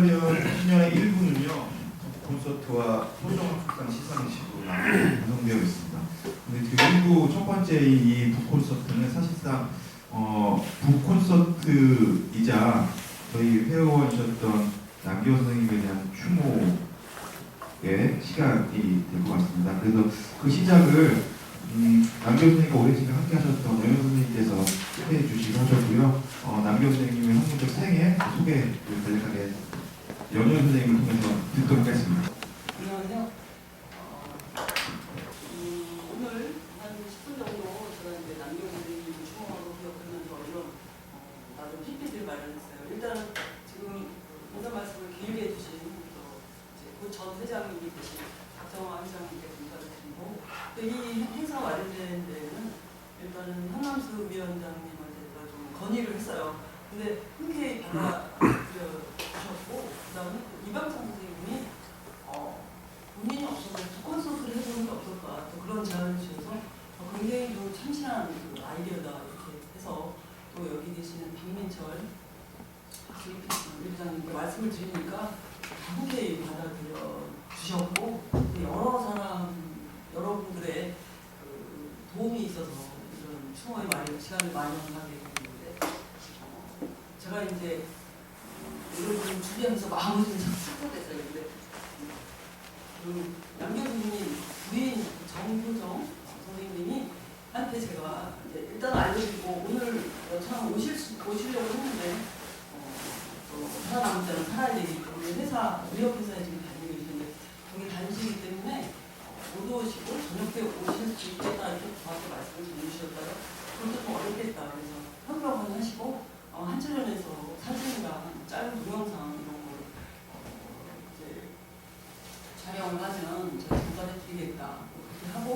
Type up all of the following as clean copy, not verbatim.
2020년의 1부는요 콘서트와 소정학상 시상식으로 구성되어 있습니다. 근데 그 1부 첫 번째인 이 북콘서트는 사실상 북콘서트이자 저희 회원이셨던 남기호 선생님에 대한 추모의 시간이 될 것 같습니다. 그래서 그 시작을 남기호 선생님과 오랜 시간 함께 하셨던 영현 선생님께서 해 주시고 하셨고요. 남기호 선생님의 한문적 생애 소개를 간략하게 영현 선생님을 통해서 듣도록 하겠습니다. 안녕하세요. 오늘 한 10분 정도 제가 이제 남기호 선생님을 추모하고 기억하면서 이런 나름 PPT를 마련했어요. 일단 지금 인사 말씀을 길게 해주신 곧 전 회장님이 계신 박정화 회장님께 감사드리고 이 행사 마련된 데는 일단은 현남수 위원장님한테 제가 좀 건의를 했어요. 근데 흔쾌히 받아주셨고 그다음에 이방선 선생님이 본인이 없어서 북콘서트를 해보는 게 없을까 또 그런 제안을 주셔서 굉장히 좀 참신한 그 아이디어다 이렇게 해서 또 여기 계시는 박민철 위원장님께 말씀을 드리니까 흔쾌히 받아들여 주셨고 여러 사람 여러분들의 그 도움이 있어서 이런 추모의 시간을 마련하게 됐는데 제가 이제 이걸 준비하면서 마음이 좀 섭섭했어요. 근데 남기호 선생님 부인 정효정 선생님이 한테 제가 이제 일단 알려드리고 오늘 참 오시려고 했는데 살아남을 때는 살아야 되기 때문에 무역회사에 지금 다니고 계시는데 거기 다니시기 때문에 못 오시고 저녁 때 오실 수 있겠다 이렇게 저한테 말씀을 전해주셨다가 그것도 좀 어렵겠다 그래서 협력을 하시고 한철연에서 사진이랑 짧은 동영상 이런 걸 이제 촬영을 하면 제가 전달해드리겠다 그렇게 하고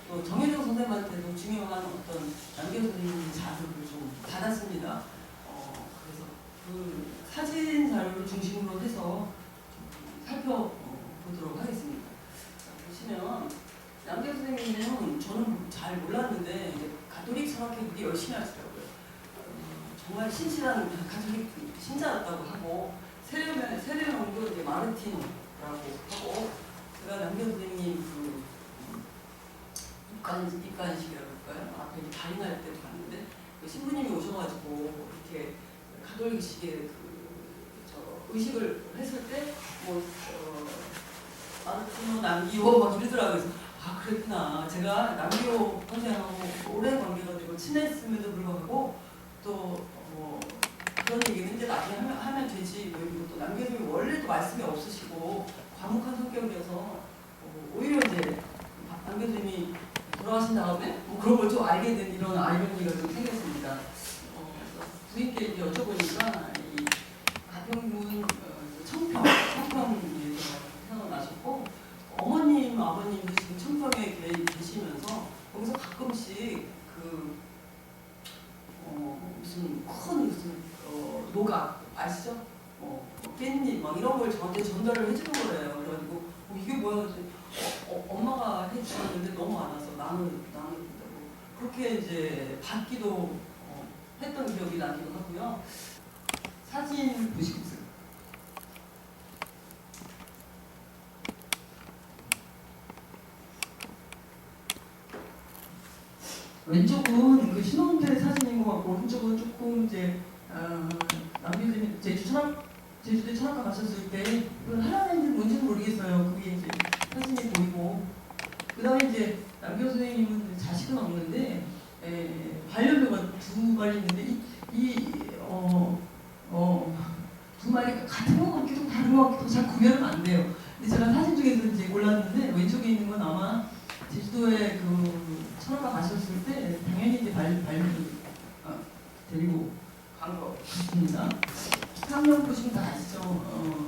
또 정혜정 선생님한테도 중요한 어떤 남기호 선생님의 자극을 좀 받았습니다. 그래서 그 사진 자료를 중심으로 해서 좀 살펴보도록 하겠습니다. 자, 보시면 남기호 선생님은 저는 잘 몰랐는데 이제 가톨릭 성악회 그게 열심히 하시더라고요. 정말 신실한 가톨릭 신자였다고 하고 세례명도 이제 마르틴이라고 하고 제가 남기호 선생님 그 입관식이라고 할까요? 앞에 발인할 때 봤는데 그 신부님이 오셔가지고 이렇게 가톨릭식의 의식을 했을 때 마르티노 남기호 막 이러더라고요. 그래서 그랬구나. 제가 남기호 선생님하고 오랜 관계가 되고 친했음에도 불구하고 또 그런 얘기는 이제 나중에 하면 되지. 그리고 또 남기호 선생님이 원래 또 말씀이 없으시고 과묵한 성격이어서 오히려 이제 남기호 선생님이 돌아가신 다음에 그런 걸 좀 알게 된 이런 아이러니가 좀 생겼습니다. 부인께 이제 여쭤보니까 이 가평군 청평에서 태어나셨고 어머님, 아버님도 지금 청평에 계시면서 거기서 가끔씩 그 무슨 노각 아시죠? 깻잎 막 이런 걸 저한테 전달을 해주는 거예요. 그래가지고 이게 뭐야? 엄마가 해주셨는데 너무 많아서 나눠준다고 그렇게 이제 받기도 했던 기억이 나기도 하고요. 사진 보시겠어요? 왼쪽은 그 신혼 때 사진인 것 같고 오른쪽은 조금 이제 남기호 제주도에 철학과 가셨을 때 하나님은 뭔지는 모르겠어요. 그게 이제 사진이 보이고 그 다음에 이제 남기호 선생님은 자식은 없는데 반려묘가 두 마리 있는데 두 마리가 같은 것 같기도 다른 것 같기도 잘 구별은 안 돼요. 근데 제가 사진 중에서 이제 골랐는데 왼쪽에 있는 건 아마 제주도에 그 철학과 가셨을 때 당연히 이제 반려묘 데리고 간 것 같습니다. 학년 보시면 다 아시죠?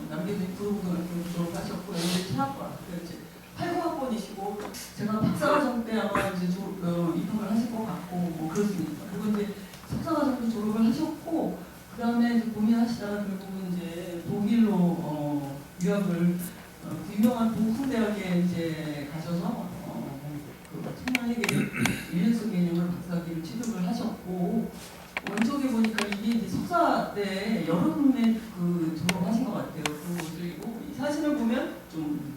남기호 선생님 구로고등학교 졸업하셨고 여기 철학과 이제 80학번이시고 제가 박사과정 때 아마 이제 입학을 하실 것 같고 뭐 그렇습니다. 그리고 이제 석사과정도 졸업을 하셨고 그 다음에 고민하시다가 결국은 이제 독일로 유학을 그 유명한 보훈대학에 이제 가셔서 그 청량회계 일련수 개념을 박사학위를 취득을 하셨고 왼쪽에 보니까 이게 이제 석사 때 여름에 그 졸업하신 것 같아요. 보면 좀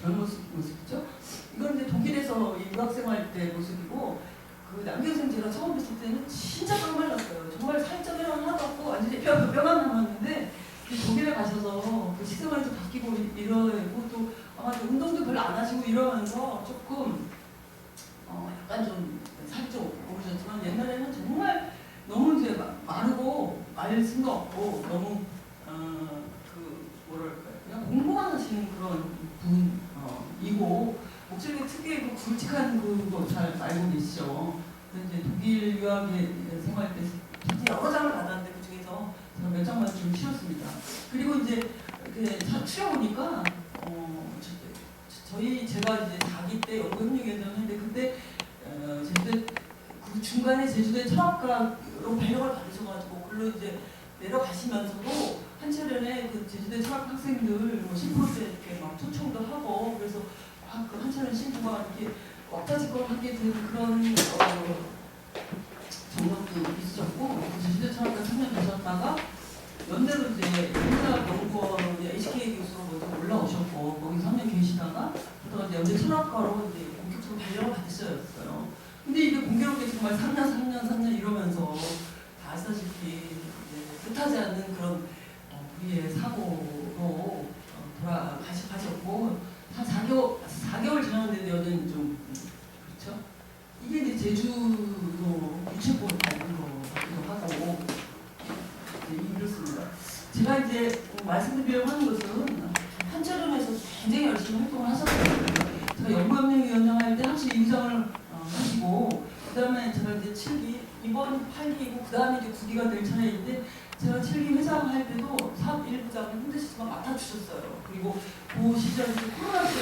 그런 모습이죠. 이건 이제 독일에서 이 유학생활 때 모습이고, 그 남교생 제가 처음 뵀을 때는 진짜 깡말랐어요. 정말 살점이랑 하나도 없고 완전히 뼈만 남았는데, 독일에 가셔서 그 식생활이 좀 바뀌고 이러고, 또 아마 운동도 별로 안 하시고 이러면서 조금 약간 좀 살이 좀 오르셨지만, 옛날에는 정말 너무 이제 마르고 말씀도 없고 너무 그 뭐랄까요, 그냥 공부만 하시는 그런 분이고, 목소리가 특유의 그 굵직한 그거 잘 알고 계시죠. 이제 독일 유학에 생활 때 사진 여러 장을 받았는데 그 중에서 제가 몇 장만 좀 실었습니다. 그리고 이제 이렇게 추려보니까 제가 이제 자기 때 연구협력위원장을 했는데, 그때 제주도 그 중간에 제주도의 철학가로 발령을 받으셔가지고 글로 이제 내려가시면서도 한철연의 그 제주도 철학 학생들 뭐 심포스 이렇게 막 초청도 하고, 그래서 막 그 한철연 신부가 이렇게 왁자지껄 하게 된 그런 경력도 있으셨고, 제주도 철학과 3년 계셨다가 연대로 이제 인문학연구원의 HK 교수로 먼저 올라오셨고, 거기 3년 계시다가 그러다가 이제 연대 철학과로 이제 본격적으로 발령을 받으셨어요. 근데 이게 공교롭게 정말 3년 이러면서 다 아시다시피 뜻하지 않는 그런 우리의 사고로 돌아가셨고, 한 4개월 지났는데 여전히 좀 그렇죠? 이게 이제 제주도 유채꽃 닮은 거 같기도 하고 이렇습니다. 제가 이제 말씀드리려고 하는 것은 한철원에서 굉장히 열심히 활동을 하셨거든요. 제가 연구협력위원장 할 때 학시 위장을 하시고, 그 다음에 제가 이제 7기, 이번 8기이고 그 다음에 이제 9기가 될 차례인데, 제가 7기 회장 할 때도 사업 1부장을 힘드시지만 맡아주셨어요. 그리고 그 시절에 코로나 때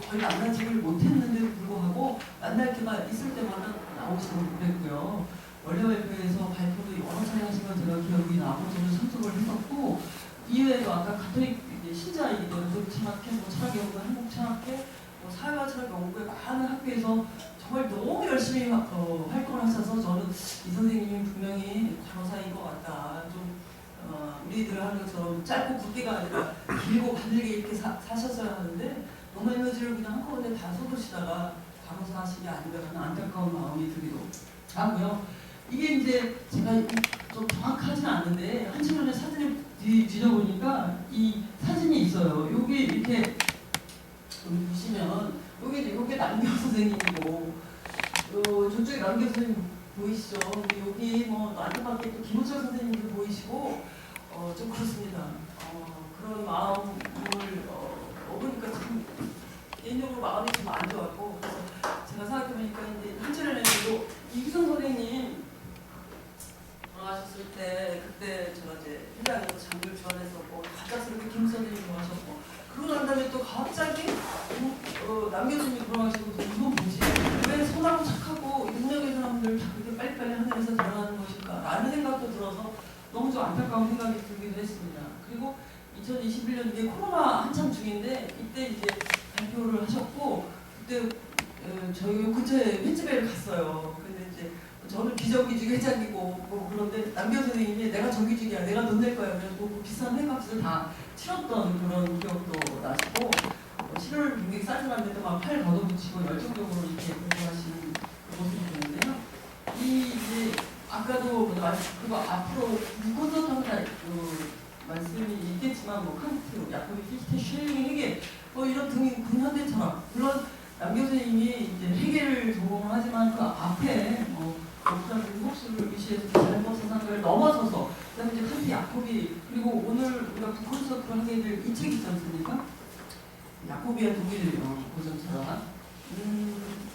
거의 만나지를 못했는데도 불구하고 만날 때가 있을 때마다 나오시고 그랬고요. 원래발표에서 발표도 여러 차례 하신 건 제가 기억이 나고 저는 참석을 했었고, 이외에도 아까 가톨릭 신자이기 때문에 철학회, 철학연구, 한국철학회, 사회와 철학연구회 많은 학교에서 정말 너무 열심히 활동을 하셔서, 저는 이 선생님이 분명히 과로사인 것 같다. 좀 우리들 하는 것처럼 짧고 굵게가 아니라 길고 가늘게 이렇게 사셨어야 하는데, 너무 에너지를 그냥 한꺼번에 다 쏟으시다가 과로사 하신 게 아닌가 하는 안타까운 마음이 들기도 하고요. 이게 이제 제가 좀 정확하지는 않는데 한철원의 사진을 뒤져보니까 이 사진이 있어요. 여기 이렇게 보시면 여기 남교 선생님이고, 저쪽에 남교 선생님 보이시죠? 여기 뭐 안타깝게 또 김호철 선생님도 보이시고, 좀 그렇습니다. 그런 마음을 먹으니까 참 개인적으로 마음이 좀 안 좋았고, 그래서 제가 생각해보니까 이제 한철원에도 이규성 선생님 돌아가셨을 때, 그때 제가 이제 회장에서 장교를 지원했었고, 갑작스럽게 김 선생님 돌아가셨고, 그러고 난 다음에 또 갑자기 남 교수님이 돌아가시고, 이건 뭐지? 왜 선하고 착하고 능력의 사람들 다 그렇게 빨리빨리 하늘에서 돌아가는 것일까? 라는 생각도 들어서 너무 좀 안타까운 생각이 들기도 했습니다. 그리고 2021년 이게 코로나 한참 중인데, 이때 이제 발표를 하셨고, 그때 저희 근처에 횟집에 갔어요. 근데 이제 저는 비정규직 회장이고 뭐 그런데 남교 선생님이 내가 정규직이야, 내가 돈 낼 거야, 그래서 그 비싼 회값을 다 치렀던 그런 기억도 나시고, 실을 굉장히 싸지만데도 막 팔 걷어붙이고 열정적으로 이렇게 공부하시는 그 모습이 보이는데요. 이제 아까도 그리고 앞으로 콘서트나 말씀이 있겠지만, 뭐 칸트, 야코비, 피chte, 쉘링, 헤겔 이런 등이 근현대 철학, 물론 남 교수님이 이제 헤겔을 전공을 하지만 그 앞에 독자들 혹수를 위시해서 잘못 사상을 넘어서서, 그다음에 이제 칸트, 야코비, 그리고 오늘 우리가 콘서트를 하게 될 이 책이 있지 않습니까? 야코비의 독일 고전 철학.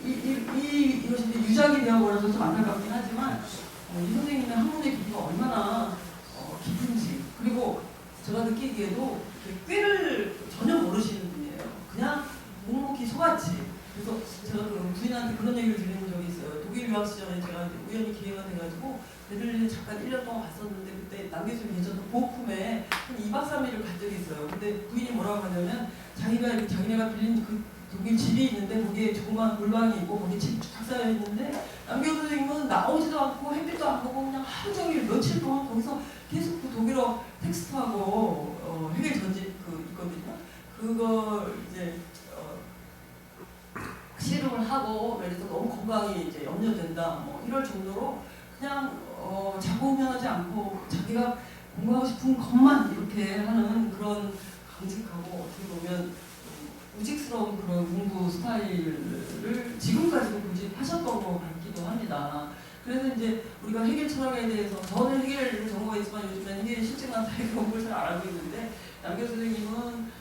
이것이 이제 유작이 되어버려서 좀 안타깝긴 하지만, 이 선생님의 학문의 깊이가 얼마나 깊은지, 그리고 제가 느끼기에도 꾀를 전혀 모르시는 분이에요. 그냥 묵묵히 속았지. 그래서 제가 부인한테 그런 얘기를 들은 적이 있어요. 독일 유학 시절에 제가 우연히 기회가 돼가지고 베를린에 잠깐 1년 동안 갔었는데, 그때 남 교수님 계셨던 보쿰에 한 2박 3일을 간 적이 있어요. 근데 부인이 뭐라고 하냐면, 자기네가 빌린 그 독일 집이 있는데 거기에 조그만 골방이 있고 거기 책 쫙 쌓여 있는데, 남교 선생님은 나오지도 않고 햇빛도 안 보고 그냥 하루 종일 며칠 동안 거기서 계속 그 독일어 텍스트하고 헤겔 전집 있거든요. 그걸 이제 씨름을 하고 예를 들어 너무 건강이 이제 염려된다 뭐 이럴 정도로 그냥 자고면하지 않고 자기가 공부하고 싶은 것만 이렇게 하는 그런 강직하고 어떻게 보면 우직스러운 그런 공부 스타일을 지금까지도 고집하셨던 것 같기도 합니다. 그래서 이제 우리가 해겔 철학에 대해서 저는 해겔을 전공했지만 요즘엔 해겔이 실증난 사회 공부를 잘 알고 있는데 남교 선생님은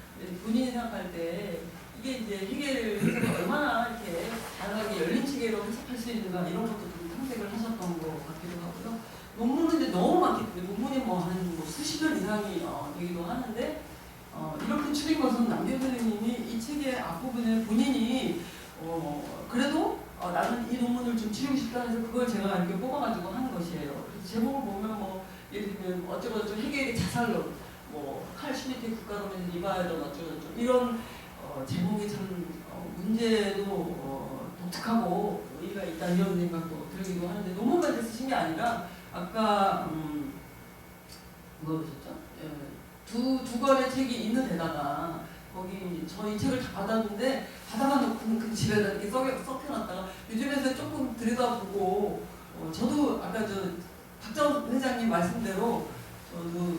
본인이 생각할 때 이게 이제 해겔 해석을 얼마나 이렇게 다양하게 열린 체계로 해석할 수 있는가 이런 것도 좀 탐색을 하셨던 것 같기도 하고요. 논문은 이제 너무 많기 때문에 논문이 한 수십 년 이상이 되기도 하는데 이렇게 추린 것은 남교 선생님이 이 책의 앞부분에 본인이 그래도 나는 이 논문을 좀 치우고 싶다 해서 그걸 제가 이렇게 뽑아가지고 하는 것이에요. 그래서 제목을 보면 뭐 예를 들면 어쩌고저쩌고 해겔의 자살론, 뭐 칼 슈미트의 국가론에서 리바이던 어쩌고저쩌고 이런 제목이 참 문제도 독특하고 의의가 있다 이런 생각도 들기도 하는데 논문만 쓰신 게 아니라 아까 뭐가 그러셨죠? 두 권의 책이 있는 데다가 거기 저희 책을 다 받았는데 받아가 놓고 그 집에다 이렇게 썩혀놨다가 요즘에서 조금 들여다보고 저도 아까 박정 회장님 말씀대로 저도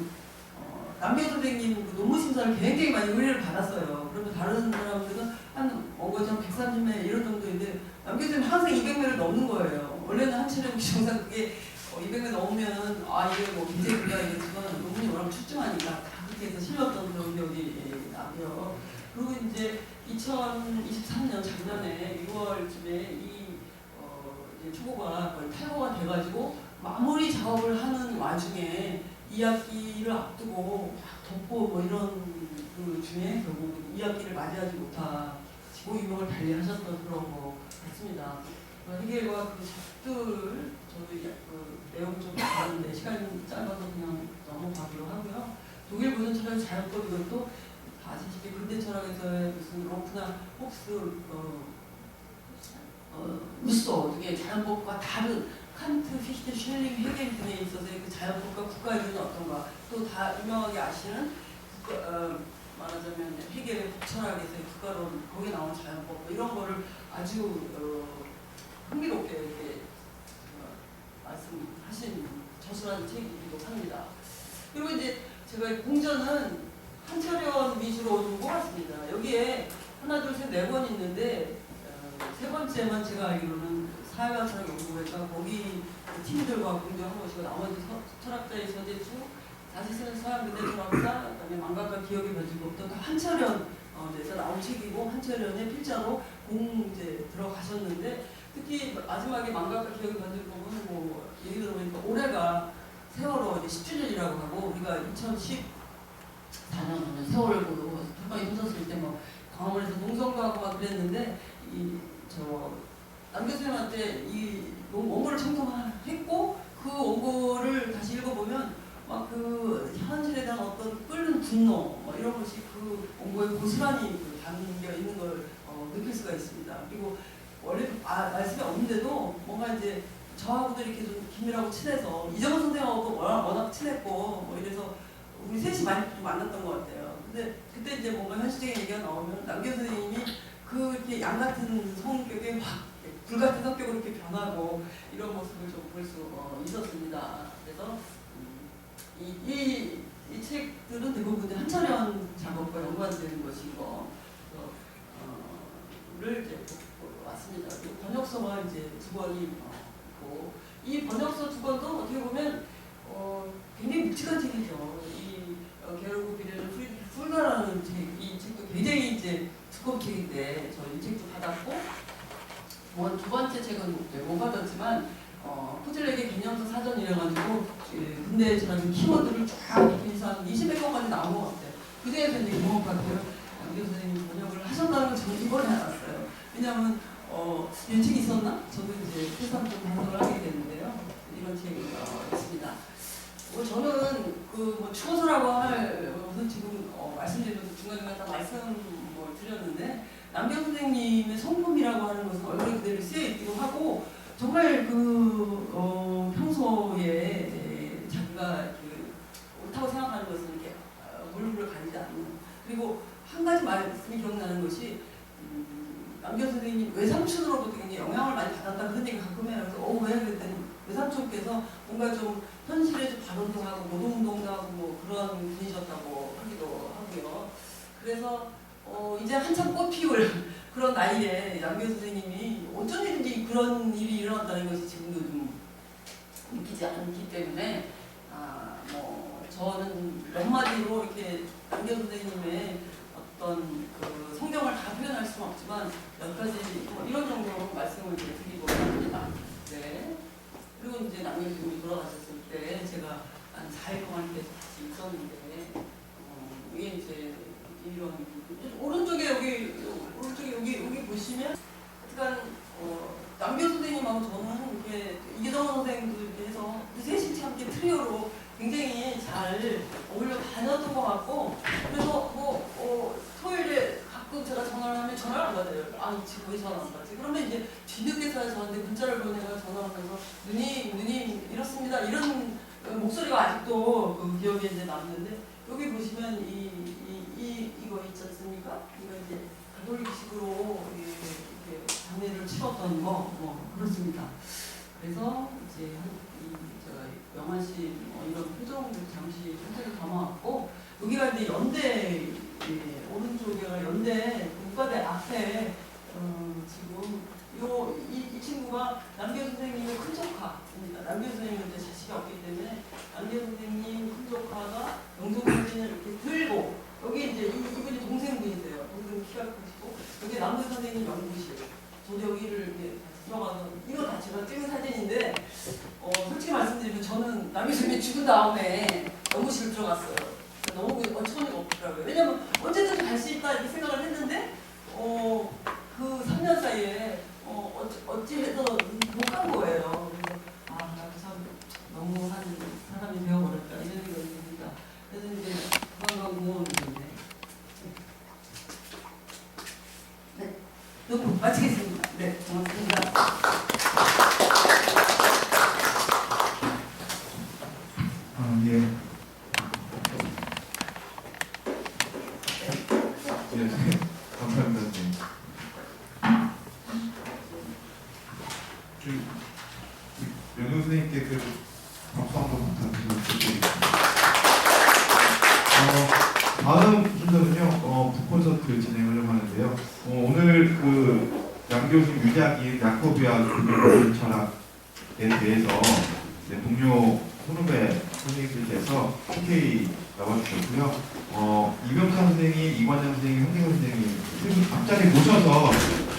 남교 선생님 그 논문 심사를 굉장히 많이 의뢰를 받았어요. 그러면 다른 사람들은 한 원고지 한 130매 이런 정도인데 남교 선생님 항상 200매를 넘는 거예요. 원래는 한 차례 정상 그게 200매 넘으면 이게 뭐 굉장히 불가이겠지만 논문이 워낙 출중하니까 그렇게 해서 실렸던 그런 기억이 나고요. 그리고 이제 2023년 작년에 6월쯤에 이제 초고가 거의 탈고가 돼가지고 마무리 작업을 하는 와중에 2학기를 앞두고 덮고 뭐 이런 그 중에 결국 2학기를 맞이하지 못하시고 유명을 달리하셨던 그런 거 같습니다. 해겔과 그 작들 저도 그 내용 좀 봤는데 시간이 짧아서 그냥 넘어가기로 하고요. 독일 고전 철학 자연법 이것도 아시다시피 근대 철학에서의 무슨 로크나 홉스, 루소 등의 자연법과 다른 칸트, 피히테, 슐링, 헤겔 등에 있어서의 그 자연법과 국가이론이 어떤가 또 다 유명하게 아시는 말하자면 헤겔의 국철학에서의 국가론 거기에 나온 자연법 뭐 이런 거를 아주 흥미롭게 이렇게 말씀하신 저술한 책이기도 합니다. 그리고 이제 제가 공전은 한철연 위주로 좀 뽑았습니다. 여기에 하나, 둘, 셋, 네 권 있는데 세 번째만 제가 알기로는 사회와 철학 연구회가 거기 팀들과 공정한 것이고 나머지 철학자의 서재수, 다시 쓰는 서양근대 철학사, 그다음에 망각과 기억의 변질법도 다 한철연 에서 나온 책이고 한철연의 필자로 이제 들어가셨는데 특히 마지막에 망각과 기억의 변질법은 뭐 얘기 들어보니까 올해가 세월호 이제 10주년이라고 하고 우리가 2014년 세월을 보고 특강이 터졌을 때 뭐 강화문에서 농성도 하고 막 그랬는데 남 교수님한테 이 원고를 청소했고 그 원고를 다시 읽어보면 막 그 현실에 대한 어떤 끓는 분노 뭐 이런 것이 그 원고에 고스란히 담겨 있는 걸 느낄 수가 있습니다. 그리고 원래 말씀이 없는데도 뭔가 이제 저하고도 이렇게 좀 긴밀하고 친해서 이정은 선생님하고도 워낙 친했고 뭐 이래서 우리 셋이 많이 좀 만났던 것 같아요. 근데 그때 이제 뭔가 현실적인 얘기가 나오면 남교 선생님이 그 이렇게 양 같은 성격에 확 불 같은 성격으로 이렇게 변하고 이런 모습을 좀 볼 수 있었습니다. 그래서 이 책들은 대부분 한철연 작업과 연관되는 것이고 를 이제 왔습니다. 그리고 번역서가 이제 두 권이 있고 이 번역서 두 권도 어떻게 보면 굉장히 묵직한 책이죠. 이 게르고 비례는 풀가라는 책, 이 책도 굉장히 이제 두꺼운 책인데 저 이 책도 받았고 두 번째 책은 못 받았지만 포즐렉의 개념서 사전이래가지고 근대 철학의 키워드를 쫙 입혀서 한 20여 권까지 나온 것 같아요. 그 중에서 이제 이번 같아요. 남교 선생님이 번역을 하셨다는 걸 저는 이번에 알았어요. 왜냐하면 이 책이 있었나? 저도 이제 세상 좀 반성을 하게 됐는데요. 이런 책이 있습니다. 저는 그 추호서라고 할 것은 지금 말씀드리면서 중간중간 다 말씀 드렸는데 남교 선생님의 성품이라고 하는 것은 얼굴에 그대로 쓰여 있기도 하고 정말 평소에 자기가 옳다고 생각하는 것은 이렇게 물불을 가리지 않는 그리고 한 가지 말씀이 기억나는 것이 남경 선생님 외삼촌으로부터 굉장히 영향을 많이 받았다 그런 얘기 가끔 해요. 그래서 왜 그랬더니 외삼촌께서 뭔가 좀 현실에 좀 발언도 하고 노동운동도 하고 뭐 그런 분이셨다고 하기도 하고요. 그래서 이제 한참 꽃 피울 그런 나이에 남경 선생님이 어쩐 일인지 그런 일이 일어났다는 것이 지금도 좀 믿기지 않기 때문에 뭐 저는 몇 마디로 이렇게 남경 선생님의 어떤 그 성경을 다 표현할 수는 없지만 몇 가지 뭐 이런 정도로 말씀을 드리고 합니다. 네. 그리고 이제 남경 선생님이 돌아가셨을 때 제가 한 4일 동안 계속 같이 있었는데 이게 이제 이런 오른쪽에 여기 보시면 하여간 남경 선생님하고 저는 이렇게 이계정 선생님도 이렇게 해서 셋이 함께 트리오로 굉장히 잘 어울려 다녔던 것 같고 그래서 토요일에 가끔 제가 전화를 하면 전화를 안 받아요. 지금 왜 전화 안 받지? 그러면 이제 뒤늦게서 저한테 문자를 보내가 전화하면서 누님 이렇습니다. 이런 목소리가 아직도 그 기억에 이제 남는데 여기 보시면 이거 있지 않습니까? 이거 이제 가톨릭식으로 이렇게 장례를 치렀던 뭐 그렇습니다. 그래서 이제 제가 영환 씨 이런 표정들 잠시 표정을 담아왔고 여기가 이제 연대 오른쪽에가 연대 국가대 앞에 지금 이 친구가 남경 선생님의 큰 조카입니다. 남경 선생님은 이제 자식이 없기 때문에 남경 선생님 큰 조카가 영종사진을 이렇게 들고 여기 이제 이분이 동생분이세요. 동생 키가 크시고 여기 남경 선생님 연구실. 저도 여기를 이렇게 들어가서 이거 다 제가 찍은 사진인데 솔직히 말씀드리면 저는 남경 선생님이 죽은 다음에 연구실 들어갔어요. 너무 어처구니가 없더라고요. 왜냐면 언제든지 갈 수 있다 이렇게 생각을 했는데 그 3년 사이에 어찌해서 못 간 거예요. 그래서 나도 참 너무한 사람이 되어버렸다 이런 생각이 듭니다. 그래서 이제 건강 공무원인데 네, 너무 마치겠습니다. 네, 고맙습니다. 예. 네, 감사합니다. 명용 선생님께 그 박수 한번 부탁드리겠습니다. 다음 순서는요, 북콘서트 진행하려고 하는데요. 오늘 그 양교수 유작인 야코비아 교육 철학에 대해서 동료 선후배 선생님들께서 PK 나와주셨고요. 이병찬 선생님, 이관장 선생님, 현경 선생님 앞자리 모셔서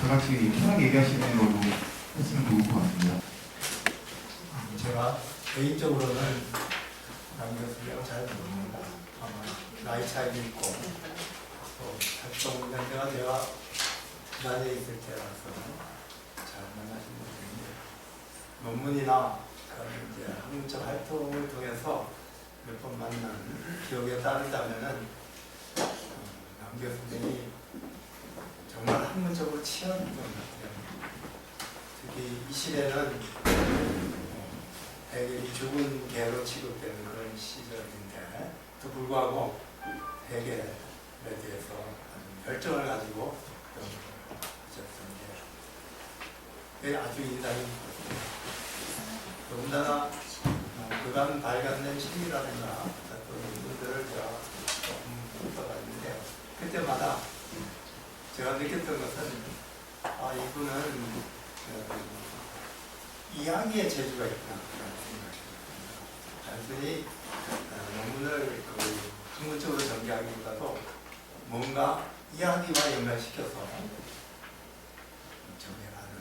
다 같이 편하게 얘기하시는 걸로 했으면 좋을 것 같습니다. 제가 개인적으로는 남교수님하고 잘 모릅니다. 아마 나이 차이도 있고 또 활동 연대가 제가 부산에 있을 때라서 잘 만나신 분인데 논문이나 그런 이제 학문적 활동을 통해서 몇 번 만난 기억에 따르자면은 남교수님이 정말 학문적으로 치열한 것 같아요. 특히 이 시대는 해겔이 죽은 개로 취급되는 그런 시절인데도 불구하고 해겔에 대해서 열정을 가지고 하셨는데 아주 인상이 더군다나 그간 발간된 시이라든가 어떤 논문들을 제가 조금 써봤는데 그때마다 제가 느꼈던 것은 이분은 이야기의 재주가 있구나 단순히 논문을 학문적으로 전개하기보다도 뭔가 이야기와 연결시켜서 전개하는.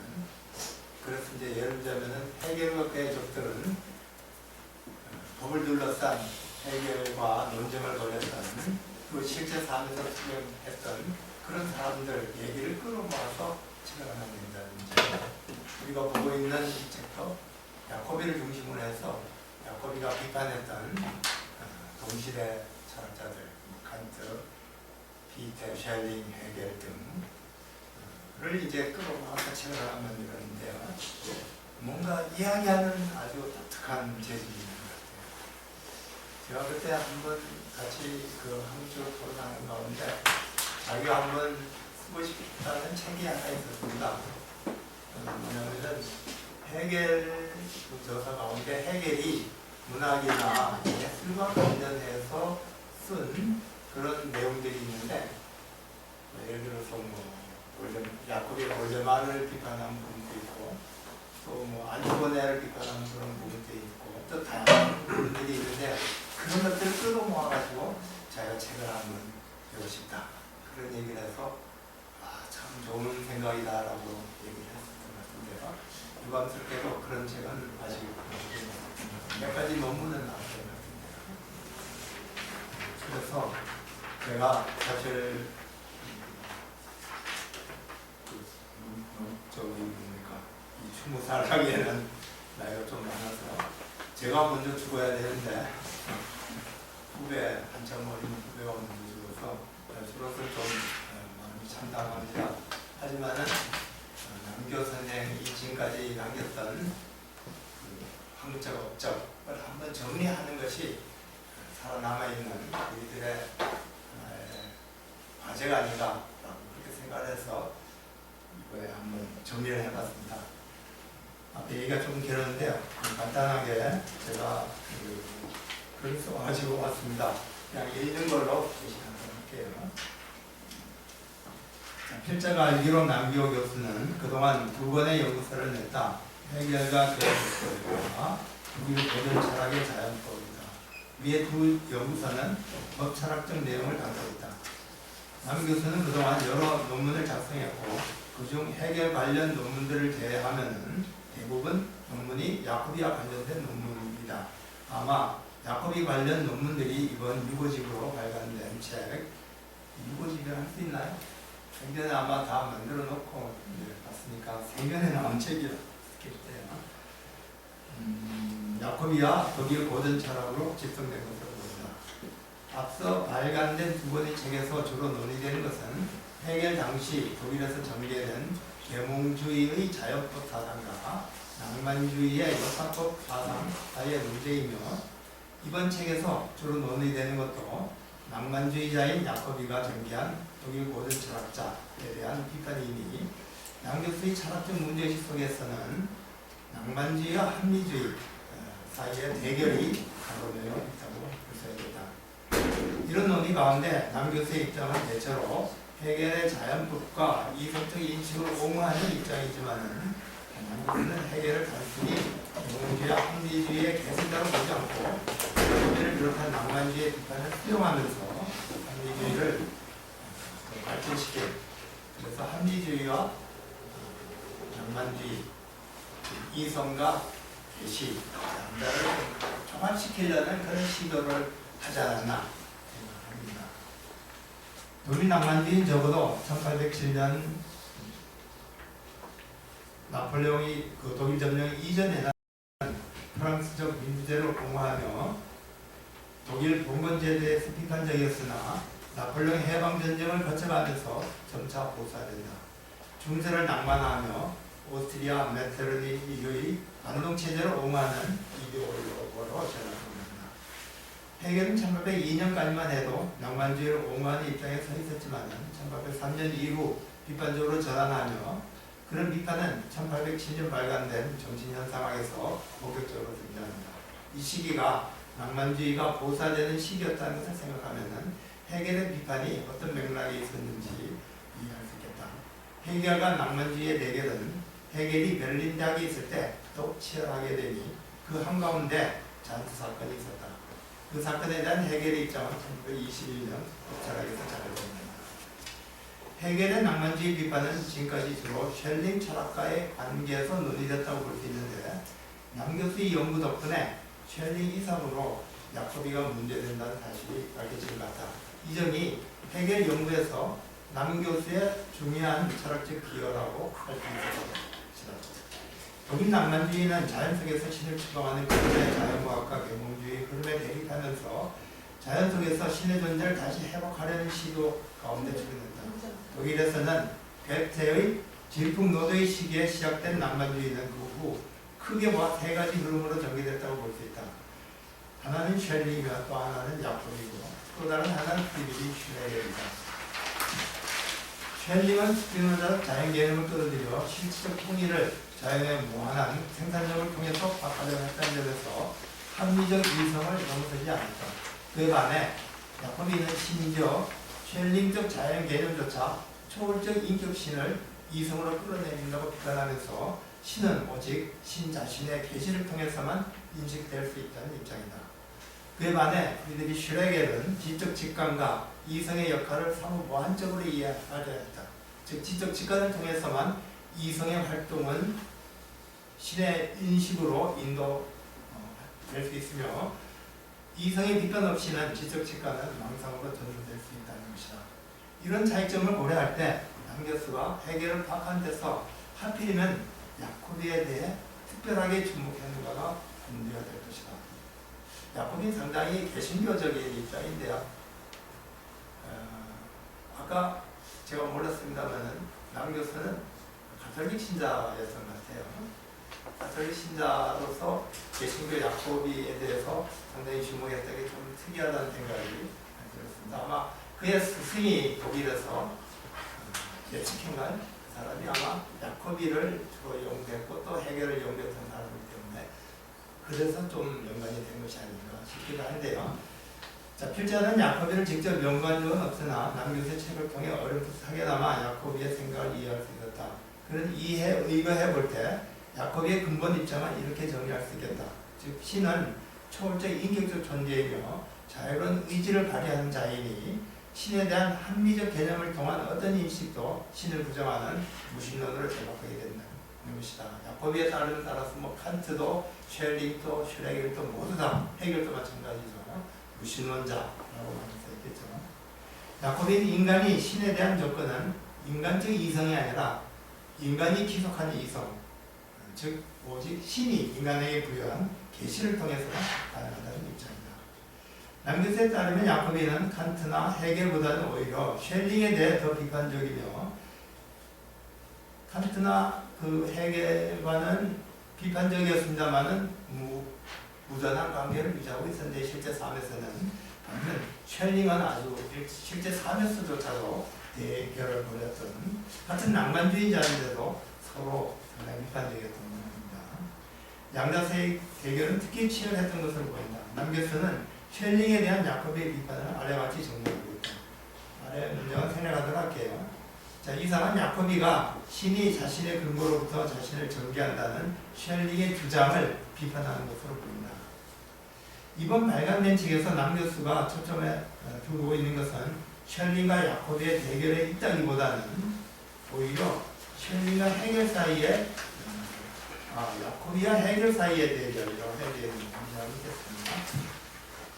그래서 이제 예를 들자면은 해겔과 그의 적들은 법을 둘러싼 해겔과 논쟁을 벌였던 그 실제 삶에서 수행했던 그런 사람들 얘기를 끌어모아서 책을 하나 낸다든지 우리가 보고 있는 이 책도 야코비를 중심으로 해서 야코비가 비판했던 동시대 철학자들 칸트, 피테, 셸링, 해겔 등을 이제 끌어모아서 책을 하나 만들었는데요. 뭔가 이야기하는 아주 독특한 재질이 있는 것 같아요. 제가 그때 한번 같이 그 학문적으로 토론하고 썼던 가운데 자기가 한번 쓰고 싶다는 책이 하나 있었습니다. 뭐냐면은 헤겔 그 저서 가운데 헤겔이 문학이나 예술과 관련해서 쓴 그런 내용들이 있는데 예를 들어서 야코비 볼데마를 비판한 부분도 있고 또 안티고네를 비판한 그런 부분도 있고 또 다양한 부분들이 있는데 그런 것들을 끌어모아가지고 자기가 책을 한번 읽고 싶다 그런 얘기를 해서 참 좋은 생각이다라고 얘기를 했었던 것 같은데요. 유감스럽게도 그런 책은 아직 몇 가지 논문은 나왔던 것 같은데요. 그래서 제가 사실 이 20살 하기에는 나이가 좀 많아서 제가 먼저 죽어야 되는데 후배 한참 어린 후배가 먼저 죽어서 저로서 좀 마음이 참담합니다. 하지만은 남교 선생이 지금까지 남겼던 그 한국적 업적을 한번 정리하는 것이 살아남아있는 우리들의 과제가 아닌가라고 그렇게 생각을 해서 이거에 한번 정리를 해봤습니다. 앞에 얘기가 좀 길었는데요. 간단하게 제가 글을 써가지고 왔습니다. 그냥 읽는 걸로 제시하도록 할게요. 필자가 알기로 남기호 교수는 그동안 2번의 연구서를 냈다. 헤겔과 그의 독일 고전 철학의 자연법이다. 위의 두 연구서는 법 철학적 내용을 담고 있다. 남 교수는 그동안 여러 논문을 작성했고 그중 헤겔 관련 논문들을 제외하면 대부분 논문이 야코비와 관련된 논문입니다. 아마 야코비 관련 논문들이 이번 유고집으로 발간된 책, 유고집이라 할 수 있나요? 생전에 아마 다 만들어 놓고 봤으니까 생전에 나온 책이라 했겠대요. 야코비와 독일 고전 철학으로 집성된 것으로 보입니다. 앞서 발간된 2권의 책에서 주로 논의되는 것은 헤겔 당시 독일에서 전개된 계몽주의의 자연법 사상과 낭만주의의 역사법 사상 사이의 문제이며 이번 책에서 주로 논의되는 것도 낭만주의자인 야코비가 전개한 독일 고전 철학자에 대한 비판이니 양 교수의 철학적 문제의식 속에서는 낭만주의와 합리주의 사이의 대결이 가로되어 있다고 볼 수 있다. 이런 논의 가운데 남 교수의 입장은 대체로 헤겔의 자연법과 이성적 인식을 옹호하는 입장이지만 남 교수는 헤겔을 단순히 계몽주의와 합리주의의 계승자로 보지 않고 헤겔을 비롯한 낭만주의의 비판을 수용하면서 합리주의를 발전시킨 그래서 합리주의와 낭만주의 이성과 계시 양자를 종합시키려는 그런 시도를 하지 않았나 생각합니다. 독일 낭만주의는 적어도 1807년 나폴레옹이 그 독일 점령 이전에는 프랑스적 민주제를 옹호하며 독일 봉건제도에서 비판적이었으나 나폴레옹 해방전쟁을 거쳐가면서 점차 보수화된다. 중세를 낭만하며 오스트리아 메테르니의 반동체제를 옹호하는 이데올로기로 전락합니다. 헤겔은 1802년까지만 해도 낭만주의를 옹호하는 입장에 서 있었지만 1803년 이후 비판적으로 전환하며 그런 비판은 1807년 발간된 정신현상학에서 본격적으로 등장합니다. 이 시기가 낭만주의가 보수화되는 시기였다는 것을 생각하면 헤겔의 비판이 어떤 맥락에 있었는지 이해할 수 있겠다. 헤겔과 낭만주의의 대결은 헤겔이 베를린 대학에 있을 때 더욱 치열하게 되니 그 한가운데 잔수 사건이 있었다. 그 사건에 대한 헤겔의 입장은 1921년 법철학에서 잘 알려집니다. 헤겔의 낭만주의 비판은 지금까지 주로 셸링 철학과의 관계에서 논의됐다고 볼 수 있는데 남 교수의 연구 덕분에 셸링 이상으로 야코비가 문제된다는 사실이 밝혀진 것 같다. 이 점이 헤겔 연구에서 남 교수의 중요한 철학적 기여라고 할 수 있습니다. 독일 낭만주의는 자연 속에서 신을 추구하는 그들의 자연과학과 계몽주의 흐름에 대립하면서 자연 속에서 신의 존재를 다시 회복하려는 시도 가운데 출현했다. 독일에서는 베테의 질풍노도의 시기에 시작된 낭만주의는 그 후 크게 보아 3가지 흐름으로 전개됐다고 볼 수 있다. 하나는 셸링이며 또 하나는 야코비고 또 다른 하나는 프리드리히 슐레겔입니다. 쉘링은 스피노자 자연 개념을 끌어들여 실질적 통일을 자연의 무한한 생산력을 통해서 바꿔내려 했다는 점에서 합리적 이성을 넘어서지 않았다. 그에 반해 야코비는 심지어 쉘링적 자연 개념조차 초월적 인격신을 이성으로 끌어내린다고 비판하면서 신은 오직 신 자신의 계시를 통해서만 인식될 수 있다는 입장이다. 그에 반해 프리드리히 슐레겔은 지적 직관과 이성의 역할을 상호 무한적으로 이해하려 했다. 즉 지적 직관을 통해서만 이성의 활동은 신의 인식으로 인도될 수 있으며 이성의 비판 없이는 지적 직관은 망상으로 전환될 수 있다는 것이다. 이런 차이점을 고려할 때 남겨스가 해결을 파악한 데서 하필이면 야코비에 대해 특별하게 주목했는가가 문제가 될 것이다. 야코비는 상당히 개신교적인 입장인데요. 아까 제가 몰랐습니다만은 남 교수는 가톨릭 신자였던 것 같아요. 가톨릭 신자로서 개신교 야코비에 대해서 상당히 주목했던 게 좀 특이하다는 생각이 들었습니다. 아마 그의 스승이 독일에서 예측행간 그 사람이 아마 야코비를 주로 연구했고 또 해결을 연구했던 사람이기 때문에 그래서 좀 연관이 된 것이 아닌가 싶기도 한데요. 자, 필자는 야코비를 직접 연구한 적은 없으나 남교수의 책을 통해 어렴풋하게나마 야코비의 생각을 이해할 수 있었다. 그는 의거해 볼 때 야코비의 근본 입장은 이렇게 정리할 수 있겠다. 즉 신은 초월적 인격적 존재이며 자유로운 의지를 발휘하는 자이니 신에 대한 합리적 개념을 통한 어떤 인식도 신을 부정하는 무신론으로 제각하게 된다는 것이다. 야코비에 따라서 뭐 칸트도 쉘링도 슐레겔도 모두 다 해결도 마찬가지죠. 무신론자라고 말할 수 있겠죠. 야코비는 인간이 신에 대한 조건은 인간적 이성이 아니라 인간이 기속하는 이성, 즉 오직 신이 인간에게 부여한 계시를 통해서 가능하다는 입장이다. 남교수에 따르면 야코비는 칸트나 헤겔보다는 오히려 쉘링에 대해 더 비판적이며 칸트나 그 헤겔과는 비판적이었습니다만은 무전한 관계를 유지하고 있었는데 실제 삶에서는 반면 쉘링은 아주 실제 삶에서조차도 대결을 벌였던 같은 낭만주의자인데도 서로 상당히 비판적이었던 겁니다. 양자세의 대결은 특히 치열했던 것으로 보인다. 남교수는 쉘링에 대한 야코비의 비판을 아래와 같이 정리하고 있다. 아래 문장을 생략하도록 할게요. 자, 이상은 야코비가 신이 자신의 근거로부터 자신을 전개한다는 쉘링의 주장을 비판하는 것으로 보인다. 이번 발간된 책에서 남 교수가 초점에 두고 있는 것은 쉘링과 야코비의 대결에 있다기보다는 오히려 쉘링과 헤겔 사이에 야코비와 헤겔 사이의 대결이라고 해야 되는 문제가 있겠습니다.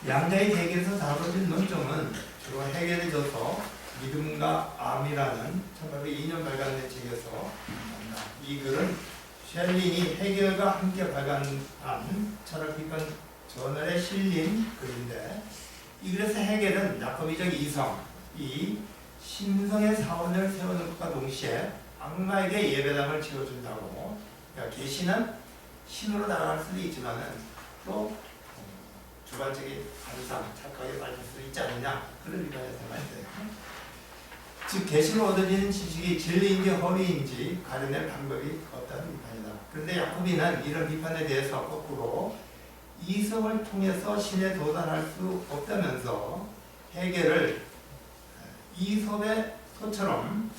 양자의 대결에서 다뤄진 논점은 주로 헤겔에 져서 믿음과 암이라는 1802년 발간된 책에서 이 글은 쉘링이 헤겔과 함께 발간한 철학 비판 저널에 실린 글인데 이 글에서 헤겔은 야코비적 이성, 이 신성의 사원을 세우는 것과 동시에 악마에게 예배당을 지어준다고 그러니까 계시는 신으로 다가갈 수도 있지만은 또 주관적인 환상, 착각에 빠질 수 있지 않느냐 그런 비판에서 말했어요. 즉 계시로 얻어지는 지식이 진리인지 허위인지 가려낼 방법이 없다는 비판이다. 그런데 야코비는 이런 비판에 대해서 거꾸로 이성을 통해서 신에 도달할 수 없다면서 헤겔을 이솝의 소처럼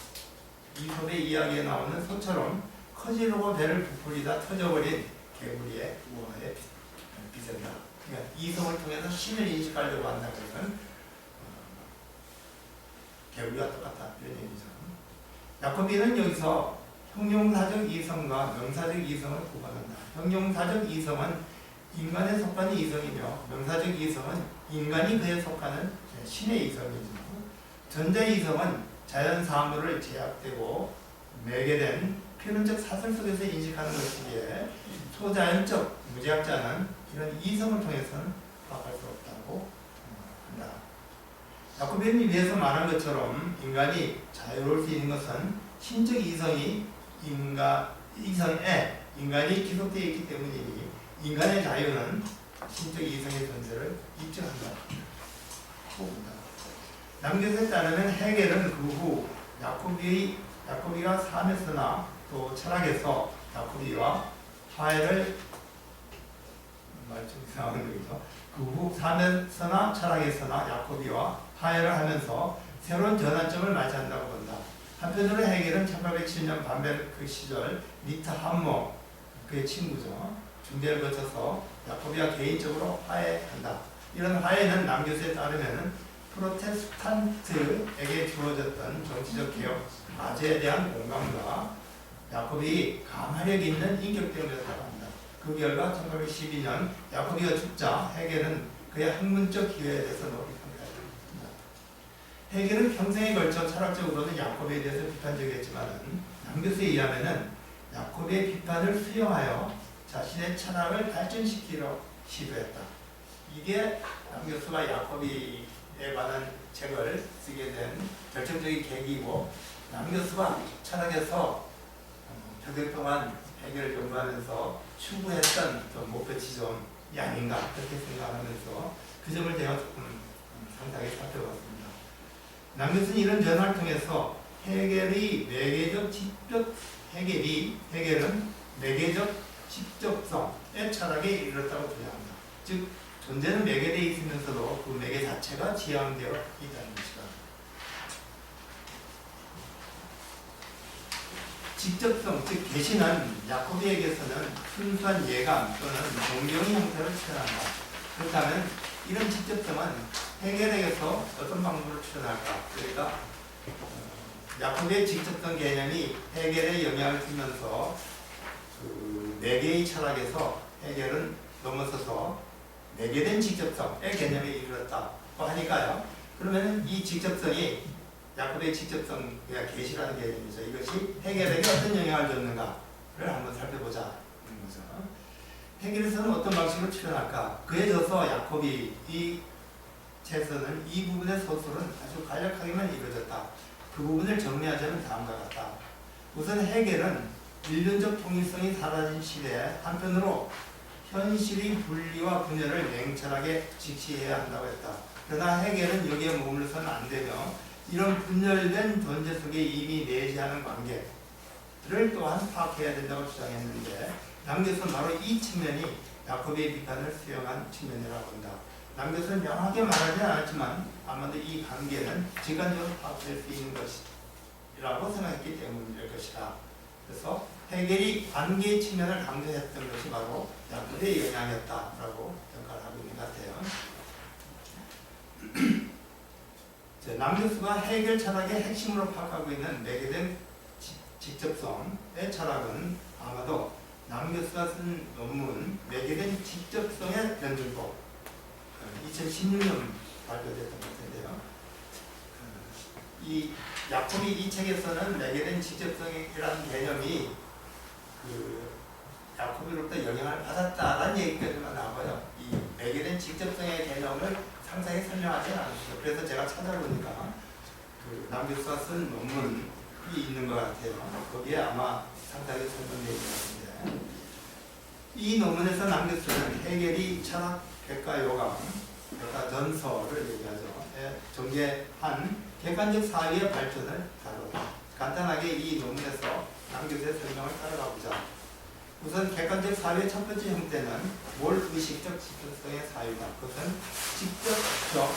이솝의 이야기에 나오는 소처럼 커지르고 배를 부풀리다 터져버린 개구리의 우화에 비슷하다. 그러니까 이성을 통해서 신을 인식하려고 한다는 것은 개구리와 똑같다 이런 얘기죠. 야코비는 여기서 형용사적 이성과 명사적 이성을 구분한다. 형용사적 이성은 인간에 속하는 이성이며 명사적 이성은 인간이 그에 속하는 신의 이성이죠. 전자 이성은 자연 사물을 제약되고 매개된 표현적 사설 속에서 인식하는 것이기에 소자연적 무제약자는 이런 이성을 통해서는 파악할 수 없다고 한다. 야코비는 위에서 말한 것처럼 인간이 자유로울 수 있는 것은 신적 이성에 인간이 기속되어 있기 때문이니 인간의 자유는 신적 이성의 존재를 입증한다. 봅니다. 남교수에 따르면 해겔은 그 후 야코비가 삶에서나 또 철학에서 야코비와 화해를 말좀 이상한 거죠. 그 후 삶에서나 철학에서나 야코비와 화해를 하면서 새로운 전환점을 맞이한다고 본다. 한편으로 해겔은 1807년 반베르크 시절 리타 함모 그의 친구죠. 중대를 거쳐서 야코비와 개인적으로 화해한다. 이런 화해는 남교수에 따르면 프로테스탄트에게 주어졌던 정치적 개혁 과제에 대한 공감과 야코비 가마력 있는 인격 때문이었다고 합니다. 그 결과 1812년 야코비가 죽자 해겔은 그의 학문적 기회에 대해서 노력합니다. 해겔은 평생에 걸쳐 철학적으로는 야코비에 대해서 비판적이었지만 남교수에 의하면 야코비의 비판을 수용하여 자신의 철학을 발전시키려 시도했다. 이게 남교수가 야코비에 관한 책을 쓰게 된 결정적인 계기이고 남교수가 철학에서 평생 동안 해결을 연구하면서 추구했던 목표 지점이 아닌가 그렇게 생각하면서 그 점을 제가 조금 상당히 살펴봤습니다. 남교수는 이런 전화를 통해서 해겔은 매개적 직접성의 철학에 이르렀다고 주장합니다. 즉 존재는 매개되어 있으면서도 그 매개 자체가 지향되어 있다는 것이다. 직접성, 즉 계시는 야코비에게서는 순수한 예감 또는 동경의 형태를 취한다. 그렇다면 이런 직접성은 해겔에게서 어떤 방법으로 출현할까? 그러니까 야코비의 직접성 개념이 해겔에 영향을 주면서 그 매개의 철학에서 해겔은 넘어서서 매개된 직접성의 개념에 이르렀다고 하니까요. 그러면 이 직접성이 야코비의 직접성, 그러니까 계시라는 개념이죠. 이것이 해겔에게 어떤 영향을 줬는가를 한번 살펴보자는 거죠. 해겔에서는 어떤 방식으로 출현할까? 그에 져서 야코비 이 책에서는 이 부분의 서술은 아주 간략하게만 이루어졌다. 그 부분을 정리하자면 다음과 같다. 우선 해겔은 인륜적 통일성이 사라진 시대에 한편으로 현실의 분리와 분열을 냉철하게 직시해야 한다고 했다. 그러나 해겔은 여기에 머물러서는 안 되며 이런 분열된 존재 속에 이미 내재하는 관계를 또한 파악해야 된다고 주장했는데 남교수는 바로 이 측면이 야코비의 비판을 수용한 측면이라고 본다. 남교수는 명확하게 말하지 않았지만 아마도 이 관계는 직관적으로 파악될 수 있는 것이라고 생각했기 때문일 것이다. 그래서 해겔이 관계의 측면을 강조했던 것이 바로 야코비의 영향이었다라고 평가를 하고 있는 것 같아요. 남교수가 해겔 철학의 핵심으로 파악하고 있는 매개된 직접성의 철학은 아마도 남교수가 쓴 논문 매개된 직접성의 변증법 2016년 발표됐던 것 같은데요. 이 야코비 이 책에서는 매개된 직접성이라는 개념이 그 야코비로부터 영향을 받았다라는 얘기까지만 나와요. 이 매개된 직접성의 개념을 상세히 설명하지 않았어요. 그래서 제가 찾아보니까 그 남교수가 쓴 논문이 있는 것 같아요. 거기에 아마 상세하게 설명되어 있는 것 같은데 이 논문에서 남교수는 해겔이 철학 백과 요강, 백과 전서를 얘기하죠. 전개한 객관적 사회의 발전을 다루었다. 간단하게 이 논문에서 남교수의 설명을 따라가 보자. 우선 객관적 사회의 첫 번째 형태는 몰의식적 직접성의 사유다. 그것은 직접적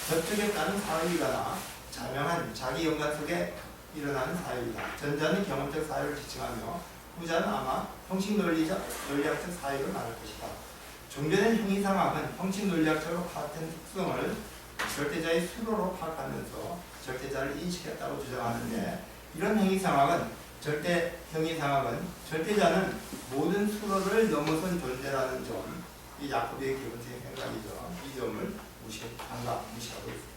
접촉에 따른 사유이거나 자명한 자기 연관 속에 일어나는 사유이다. 전자는 경험적 사유를 지칭하며 후자는 아마 형식 논리학적 사유를 말할 것이다. 종전의 형이상학은 형식 논리학적으로 파악된 특성을 절대자의 수로로 파악하면서 절대자를 인식했다고 주장하는데 이런 형이상학은 절대자는 모든 수로를 넘어선 존재라는 점, 이 야코비의 기본적인 생각이죠. 이 점을 무시하고 있습니다.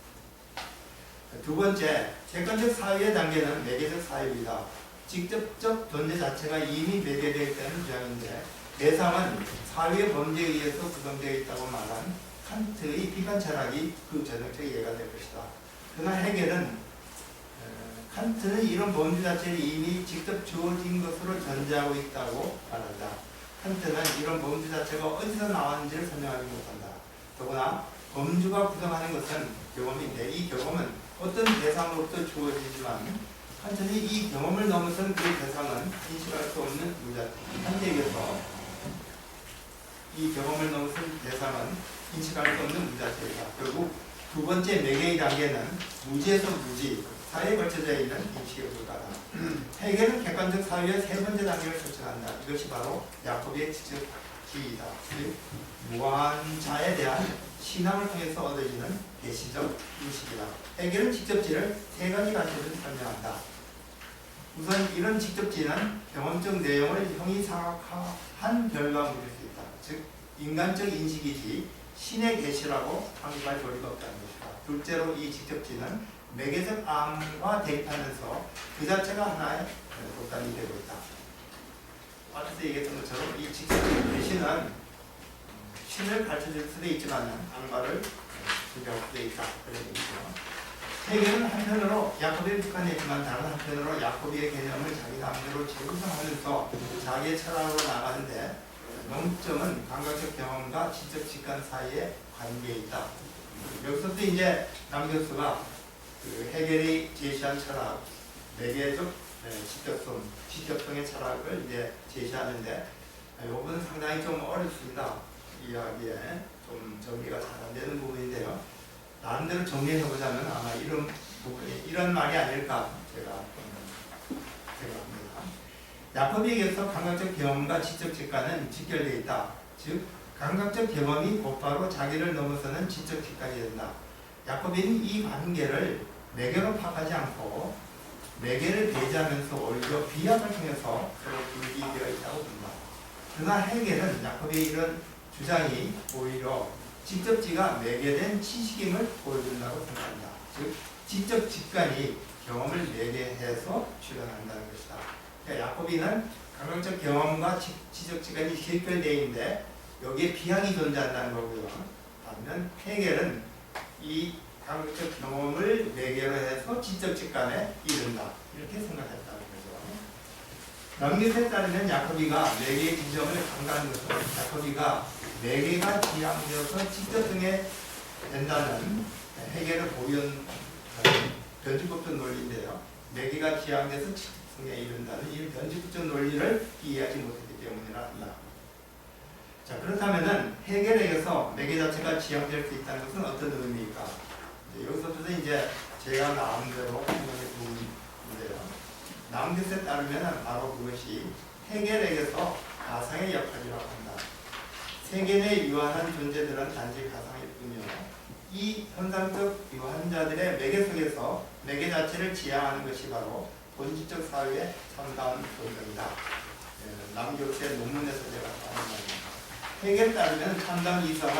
두 번째, 객관적 사유의 단계는 매개적 사유이다. 직접적 존재 자체가 이미 매개되어 있다는 주장인데 대상은 사유의 범죄에 의해서 구성되어 있다고 말한 칸트의 비판 철학이 그 전형적 예가 될 것이다. 그러나 해겔은 칸트는 이런 범죄 자체를 이미 직접 주어진 것으로 전제하고 있다고 말한다. 칸트는 이런 범죄 자체가 어디서 나왔는지를 설명하지 못한다. 더구나 범주가 구성하는 것은 경험인데 이 경험은 어떤 대상으로부터 주어지지만 한전히 이 경험을 넘어선 그 대상은 인식할 수 없는 무자체. 한계에서 이 경험을 넘어선 대상은 인식할 수 없는 무자체이다. 결국 두 번째 매개의 단계는 무지에서 무지, 사회에 걸쳐져 있는 인식에 불과하다. 해결은 객관적 사유의 세 번째 단계를 설정한다. 이것이 바로 야코비의 지적주의이다. 즉 무한자에 대한 신앙을 통해서 얻어지는 계시적 인식이다. 해결은 직접지를 세 가지 관점에서 설명한다. 우선 이런 직접지는 경험적 내용을 형이상학한 결과물일 수 있다. 즉 인간적 인식이지 신의 계시라고 확립할 도리가 없다는 것이다. 둘째로 이 직접지는 매개적 암과 대입하면서 그 자체가 하나의 독단이 되고 있다. 앞에서 얘기했던 것처럼 이 직접적 계시는 신을 가르쳐줄 수도 있지만 악마를 지배할 수도 있다. 그런 얘기죠. 해결은 한편으로 야코비에 북한에 있지만 다른 한편으로 야코비의 개념을 자기 마음대로 재구성하면서 자기의 철학으로 나가는데 논점은 감각적 경험과 지적 직관 사이의 관계에 있다. 여기서도 이제 남 교수가 그 해겔이 제시한 철학, 매개적 직접성의 철학을 이제 제시하는데 이 부분은 상당히 좀 어렵습니다. 이야기에 좀 정리가 잘 안 되는 부분인데요. 나름대로 정리해보자면 아마 이런 부분이 이런 말이 아닐까 제가 생각합니다. 야코비에게서 감각적 경험과 지적 직관은 직결되어 있다. 즉 감각적 경험이 곧바로 자기를 넘어서는 지적 직관이 된다. 야코비는 이 관계를 매개로 파악하지 않고 매개를 배제하면서 오히려 비약을 통해서 서로 분리되어 있다고 본다. 그러나 해겔은 야코비의 이런 주장이 오히려 직접지가 매개된 지식임을 보여준다고 생각한다. 즉 지적 직관이 경험을 매개해서 출현한다는 것이다. 그러니까 야코비는 감각적 경험과 지적 직관이 직결되어 있는데 여기에 비약이 존재한다는 거고요. 반면 해겔은 이 감각적 경험을 매개로 해서 지적 직관에 이른다. 이렇게 생각했다는 거죠. 남기세에 따르면 야코비가 매개의 지점을 강조하는 것은 야코비가 매개가 지향되어서 직접성에 된다는 해겔의 보연 변주법적 논리인데요. 매개가 지향돼서 직접성에 이른다는 이 변주법적 논리를 이해하지 못했기 때문이라 한다. 자, 그렇다면은 해겔에게서 매개 자체가 지향될 수 있다는 것은 어떤 의미일까? 여기서부터 이제 제가 마음대로 생각해 보는데요. 남교수에 따르면 바로 그것이 해겔에게서 가상의 역할이라고 한다. 세계 유한한 존재들은 단지 가상일 뿐이요. 이 현상적 유한자들의 매개 속에서 매개 자체를 지향하는 것이 바로 본질적 사회의 참다운 본성이다. 남교수의 논문에서 제가 하는 말입니다. 해겔에 따르면 참다운 이성은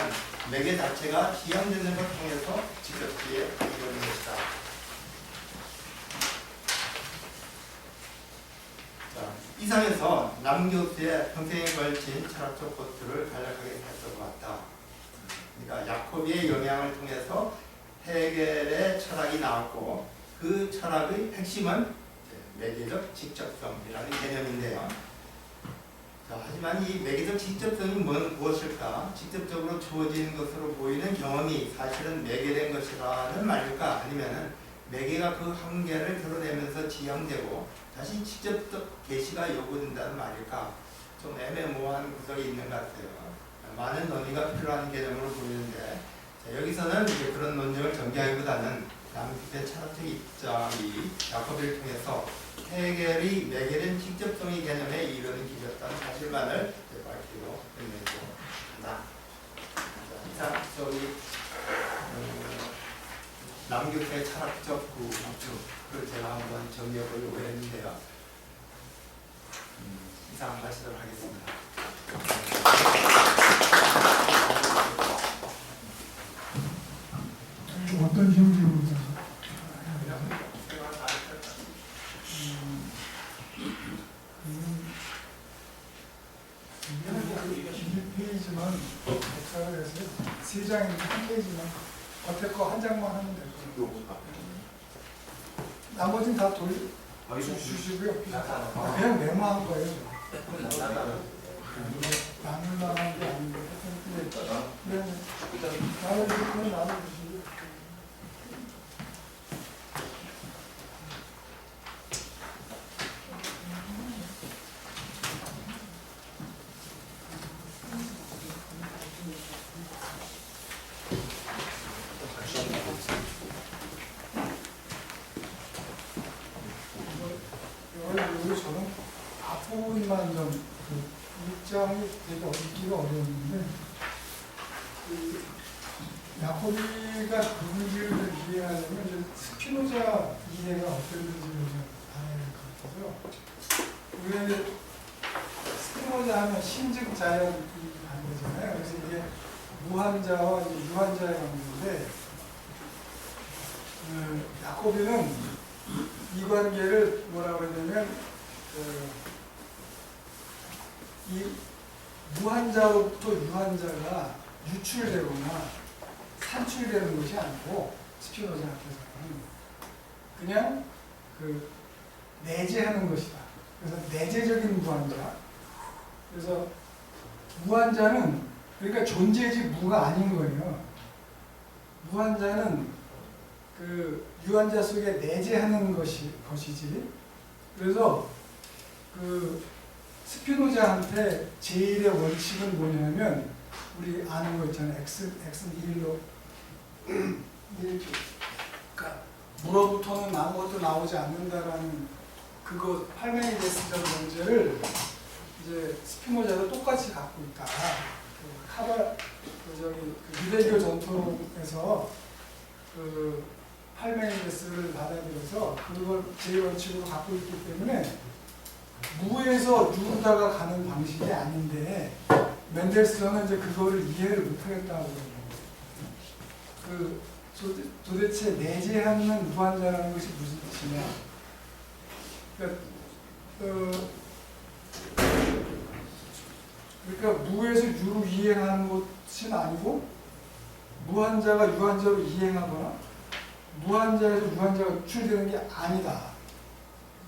매개 자체가 지향되는 것 통해서 직접지에 이르는 것이다. 자, 이상에서 남 교수의 평생에 걸친 철학적 고투를 간략하게 살펴보았다. 그러니까 야코비의 영향을 통해서 해겔의 철학이 나왔고 그 철학의 핵심은 매개적 직접성이라는 개념인데요. 자, 하지만 이 매개적 직접성이 무엇일까? 직접적으로 주어지는 것으로 보이는 경험이 사실은 매개된 것이라는 말일까? 아니면 매개가 그 한계를 드러내면서 지향되고 다시 직접적 계시가 요구된다는 말일까? 좀 애매모호한 구석이 있는 것 같아요. 많은 논의가 필요한 개념으로 보이는데 자, 여기서는 이제 그런 논쟁을 전개하기보다는 남기의 철학적 입장이 야코비를 통해서 해겔이 매개된 직접성의 개념에 이르는 길이었다는 사실만을 밝히고 끝내고 한다. 이상 저기 남교수의 철학적 구축을 제가 한번 정리해 보려고 했는데요. 이상 마치도록 하겠습니다. 어떤 형식입니다. 이게 페이지만 복사를 해서 3장인데 한 페이지만 겉에 거 한 장만 하면 될 거예요. 나머지는 다 주시고요. 그냥 메모한 거예요. 나눌만한 게 아닌데. 네. 나눠주시면 나눠주시고. 여기 저는 앞부분만 좀 입장이 되게 읽기가 어려웠는데 야코비가 누군지를 이해하려면 이제 스피노자 이해가 어땠는지를 좀 알아야 될 것 같아서 우리가 이제 스피노자 하면 신즉 자연이 관계잖아요. 그래서 이게 무한자와 이제 유한자의 관계인데 야코비는 이 관계를 뭐라고 하냐면 이 무한자로부터 유한자가 유출되거나 산출되는 것이 아니고 스피노자 앞에서는 그냥 내재하는 것이다. 그래서 내재적인 무한자. 그래서 무한자는 그러니까 존재지 무가 아닌 거예요. 무한자는 유한자 속에 내재하는 것이지. 그래서 스피노자한테 제일의 원칙은 뭐냐면 우리 아는 거 있잖아요. X는 1로 그러니까 물로부터는 아무것도 나오지 않는다라는 그거 팔메니데스적 문제를 이제 스피노자도 똑같이 갖고 있다. 유대교 전통에서 팔메니데스를 받아들여서 그걸 제1원칙으로 갖고 있기 때문에 무에서 유다가 가는 방식이 아닌데 멘델스존은 이제 그거를 이해를 못하겠다고 그러는 거예요. 도대체 내재하는 무한자라는 것이 무슨 뜻이냐? 그러니까 무에서 유로 이행하는 것은 아니고 무한자가 유한자로 이행하거나 무한자에서 유한자가 유출되는 게 아니다.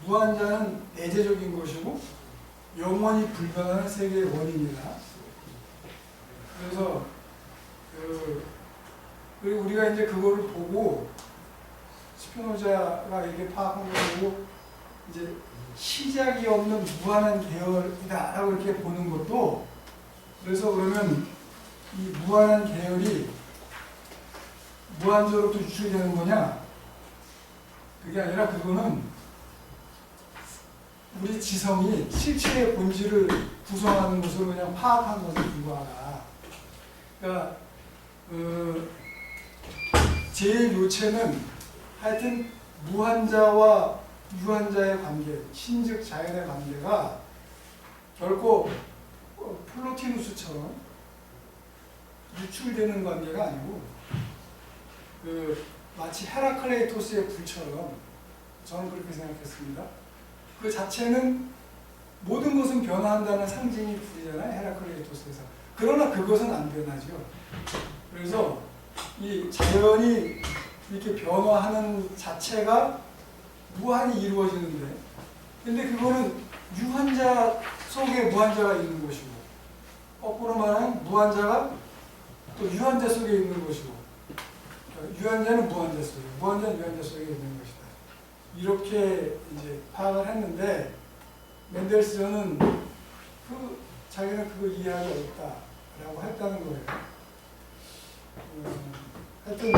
무한자는 내재적인 것이고 영원히 불변하는 세계의 원인이다. 그래서 그리고 우리가 이제 그거를 보고 스피노자가 이렇게 파악한 걸 보고 이제 시작이 없는 무한한 계열이다라고 이렇게 보는 것도 그래서 그러면 이 무한한 계열이 무한저로부터 유출되는 거냐? 그게 아니라 그거는 우리 지성이 실체의 본질을 구성하는 것으로 그냥 파악한 것에 불과하다. 그러니까 제일 요체는 하여튼 무한자와 유한자의 관계, 신즉 자연의 관계가 결코 플로티누스처럼 유출되는 관계가 아니고 마치 헤라클레이토스의 불처럼 저는 그렇게 생각했습니다. 그 자체는 모든 것은 변화한다는 상징이 불이잖아요. 헤라클레이토스에서. 그러나 그것은 안 변하죠. 그래서 이 자연이 이렇게 변화하는 자체가 무한히 이루어지는데 근데 그거는 유한자 속에 무한자가 있는 것이고 거꾸로 말하면 무한자가 또 유한자 속에 있는 것이고 유한자는 무한자 속에, 무한자는 유한자 속에 있는 것이다. 이렇게 이제 파악을 했는데 멘델스존은 자기는 그거 이해하기 어렵다라고 했다는 거예요. 하여튼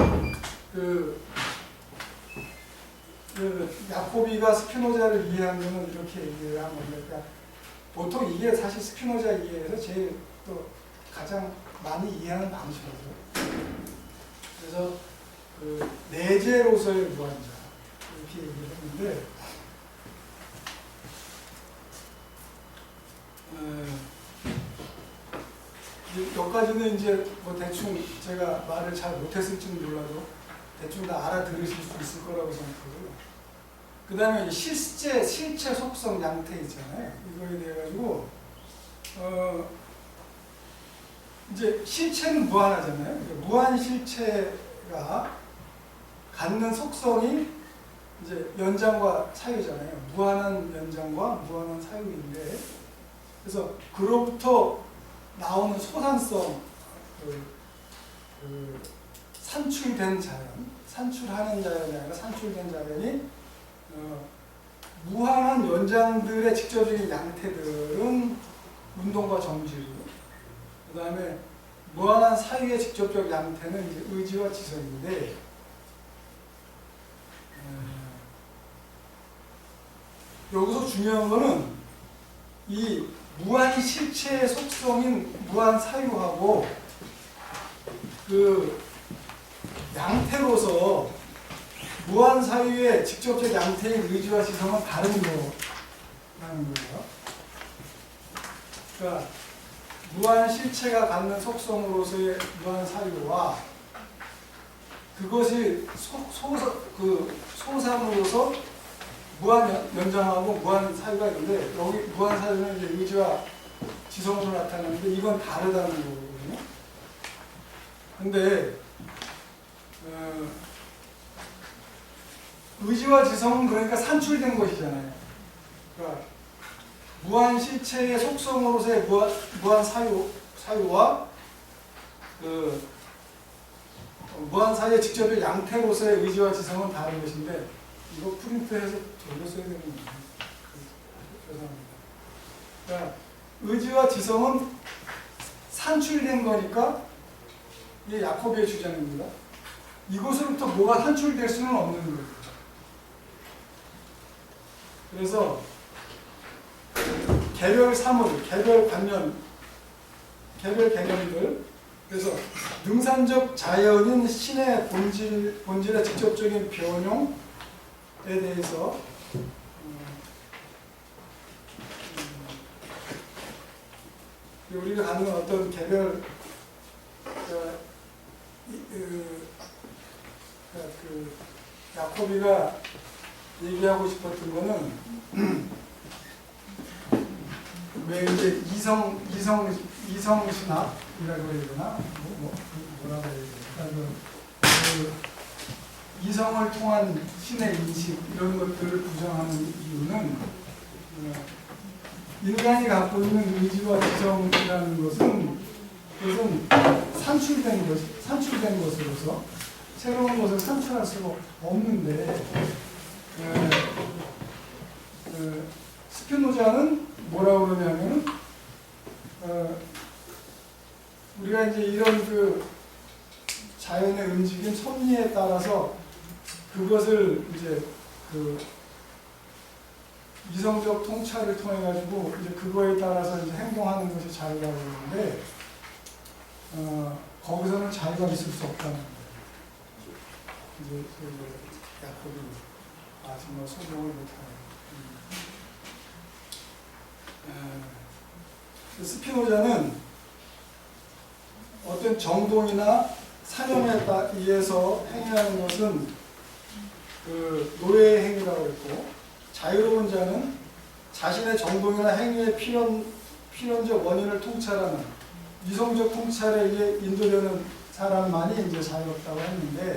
야코비가 스피노자를 이해한 거는 이렇게 이해를 한 겁니다. 그러니까 보통 이게 사실 스피노자 이해에서 제일 또 가장 많이 이해하는 방식이죠. 그래서 내재로서의 무한자 이렇게 얘기를 했는데 여기까지는 이제 뭐 대충 제가 말을 잘 못했을지는 몰라도 대충 다 알아들으실 수 있을 거라고 생각하고요. 그 다음에 실체 속성 양태 있잖아요. 이거에 대해 가지고 이제 실체는 무한하잖아요. 무한 실체가 갖는 속성이 이제 연장과 사유잖아요. 무한한 연장과 무한한 사유인데 그래서 그로부터 나오는 소산성, 산출된 자연, 산출하는 자연이 아니라 산출된 자연이 무한한 연장들의 직접적인 양태들은 운동과 정지고, 그 다음에 무한한 사유의 직접적 양태는 이제 의지와 지성인데, 여기서 중요한 거는 이 무한 실체의 속성인 무한 사유하고 그 양태로서 무한 사유의 직접적 양태인 의지와 지성은 다른 거라는 거예요. 그러니까 무한 실체가 갖는 속성으로서의 무한 사유와 그것이 소삼으로서 무한 연장하고 무한 사유가 있는데, 여기 무한 사유는 이제 의지와 지성으로 나타나는데 이건 다르다는 거거든요. 근데 의지와 지성은 그러니까 산출된 것이잖아요. 그러니까 무한 실체의 속성으로서의 무한 사유와 그 무한 사유의 직접의 양태로서의 의지와 지성은 다른 것인데, 이거 프린트해서 돌렸어야 되는 거예요. 죄송합니다. 그러니까 의지와 지성은 산출된 거니까 이게 야코비의 주장입니다. 이곳으로부터 뭐가 산출될 수는 없는 거예요. 그래서 개별 사물, 개별 관념, 개별 개념들, 그래서 능산적 자연인 신의 본질의 직접적인 변용에 대해서 우리가 갖는 어떤 개별 그 야코비가 얘기하고 싶었던 거는 왜 이제 이성 신학이라고 해야 되나? 뭐라고 해야 되나? 그 이성을 통한 신의 인식 이런 것들을 부정하는 이유는 인간이 갖고 있는 의지와 지성이라는 것은 그것은 산출된 것으로서 새로운 것을 산출할 수가 없는데, 스피노자는 뭐라고 그러냐면 우리가 이제 이런 그 자연의 움직임 섭리에 따라서 그것을 이제 그 이성적 통찰을 통해 가지고 이제 그거에 따라서 이제 행동하는 것이 자유라고 하는데, 거기서는 자유가 있을 수 없다는 거예요. 이제 야코비 마지막 소명을 못하는. 스피노자는 어떤 정동이나 사념에 의해서 행위하는 것은 그 노예의 행위라고 했고, 자유로운 자는 자신의 정동이나 행위의 필연적 원인을 통찰하는 이성적 통찰에 의해 인도되는 사람만이 이제 자유롭다고 했는데,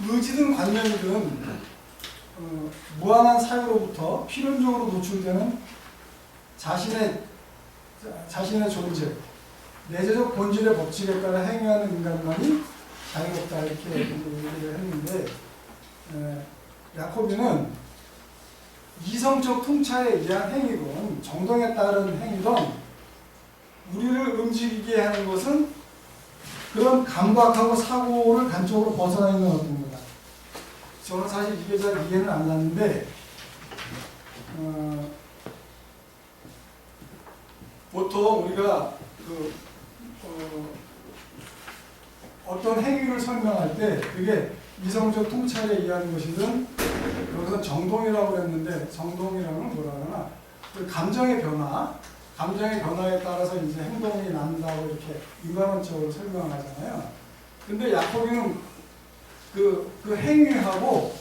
의지든 관념이든 무한한 사유로부터 필연적으로 노출되는 자신의 존재, 내재적 본질의 법칙에 따라 행위하는 인간만이 자유롭다 이렇게 얘기를 했는데, 야코비는 이성적 통찰에 의한 행위건 정동에 따른 행위건 우리를 움직이게 하는 것은 그런 감각하고 사고를 단적으로 벗어나 있는 어떤 거다. 저는 사실 이게 잘 이해는 안 갔는데, 보통 우리가 어떤 행위를 설명할 때 그게 이성적 통찰에 의한 것이든, 여기서 정동이라고 했는데 정동이라는 뭐라 하나, 그 감정의 변화에 따라서 이제 행동이 난다고 이렇게 인간론적으로 설명을 하잖아요. 근데 야코비는 그 행위하고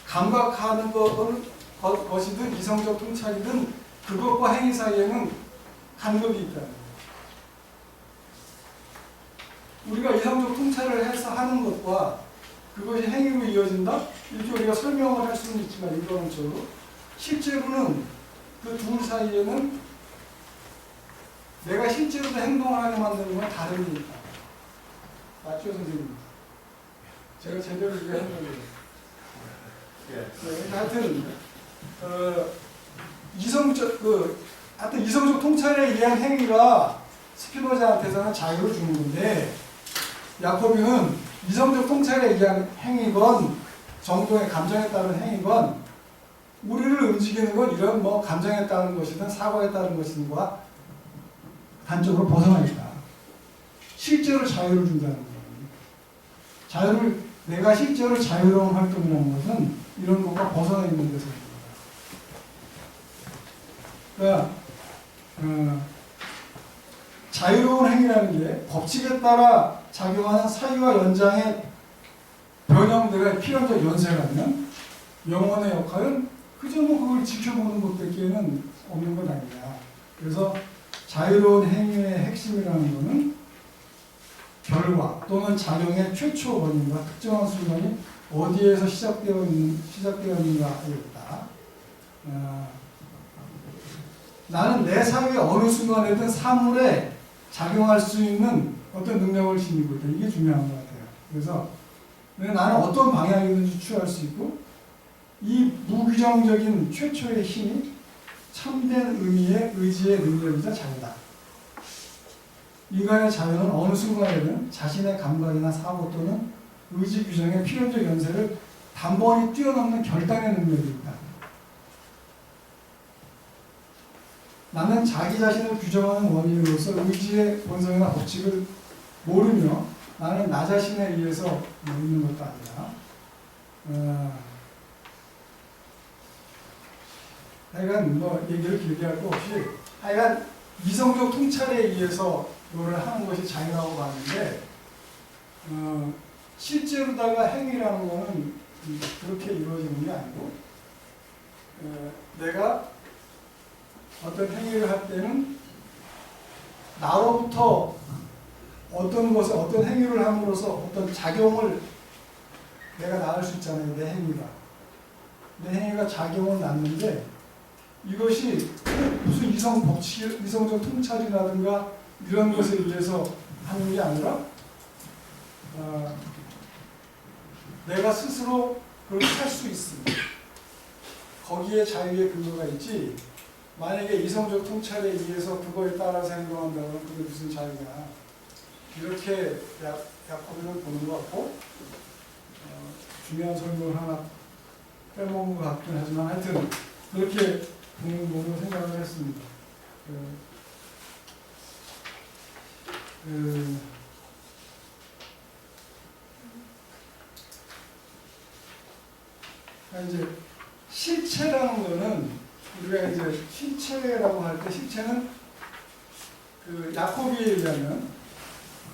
감각하는 것이든 이성적 통찰이든 그것과 행위 사이에는 간극이 있다는 거예요. 우리가 이성적 통찰을 해서 하는 것과 그것이 행위로 이어진다? 이렇게 우리가 설명을 할 수는 있지만 인간론적으로 실제로는 그 둘 사이에는 내가 실제로도 행동을 하게 만드는 건 다른 일이다. 맞죠, 선생님? 제가 제대로 이해한 거예요. 네, 하여튼 이성적 통찰에 의한 행위가 스피노자한테서는 자유를 주는 건데, 야코비는 이성적 통찰에 의한 행위건 정도의 감정에 따른 행위건 우리를 움직이는 건 이런 뭐 감정에 따른 것이든 사고에 따른 것인과 단적으로 벗어나 있다. 실제로 자유를 준다는 거예요. 내가 실제로 자유로운 활동이라는 것은 이런 것과 벗어나 있는 데서 그러니까 자유로운 행위라는 게 법칙에 따라 작용하는 사유와 연장의 변형들의 필연적 연쇄라면 영혼의 역할은 그저 뭐 그걸 지켜보는 것밖에는 없는 것 아니냐. 그래서 자유로운 행위의 핵심이라는 것은 결과 또는 작용의 최초 원인과 특정한 순간이 어디에서 시작되었는가에 있다. 나는 내 사회의 어느 순간에든 사물에 작용할 수 있는 어떤 능력을 지니고 있다. 이게 중요한 것 같아요. 그래서 나는 어떤 방향이든지 취할 수 있고 이 무규정적인 최초의 힘이 참된 의미의 의지의 능력이자 자유다. 인간의 자유는 어느 순간에든 자신의 감각이나 사고 또는 의지 규정의 필연적 연쇄를 단번에 뛰어넘는 결단의 능력이 있다. 나는 자기 자신을 규정하는 원인으로서 의지의 본성이나 법칙을 모르며 나는 나 자신에 의해서 있는 것도 아니라 하여간 뭐 얘기를 길게 할 거 없이 하여간 이성적 통찰에 의해서 이거를 하는 것이 자유라고 봤는데 실제로다가 행위라는 거는 그렇게 이루어지는 게 아니고 내가 어떤 행위를 할 때는 나로부터 어떤 행위를 함으로써 어떤 작용을 내가 낳을 수 있잖아요. 내 행위가 작용을 낳는데 이것이 무슨 이성적 통찰이라든가 이런 것에 의해서 하는 게 아니라 내가 스스로 그걸 할 수 있습니다. 거기에 자유의 근거가 있지. 만약에 이성적 통찰에 의해서 그거에 따라서 행동한다면 그게 무슨 자유냐. 이렇게 야코비는 보는 것 같고 중요한 설명을 하나 빼먹은 것 같긴 하지만 하여튼 그렇게 보는 걸로 생각을 했습니다. 이제 실체라는 거는 우리가 이제 실체라고 할 때 실체는 야코비에 의하면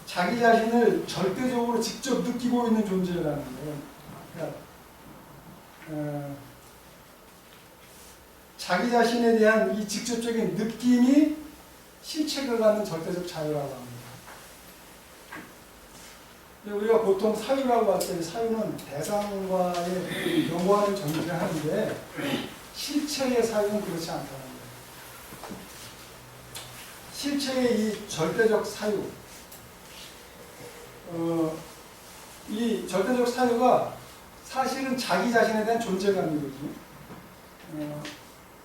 자기 자신을 절대적으로 직접 느끼고 있는 존재라는 거예요. 그러니까 자기 자신에 대한 이 직접적인 느낌이 실체가 갖는 절대적 자유라고 합니다. 우리가 보통 사유라고 할 때 사유는 대상과의 연관을 전제하는데 실체의 사유는 그렇지 않다는 거예요. 실체의 이 절대적 사유, 이 절대적 사유가 사실은 자기 자신에 대한 존재감이거든요.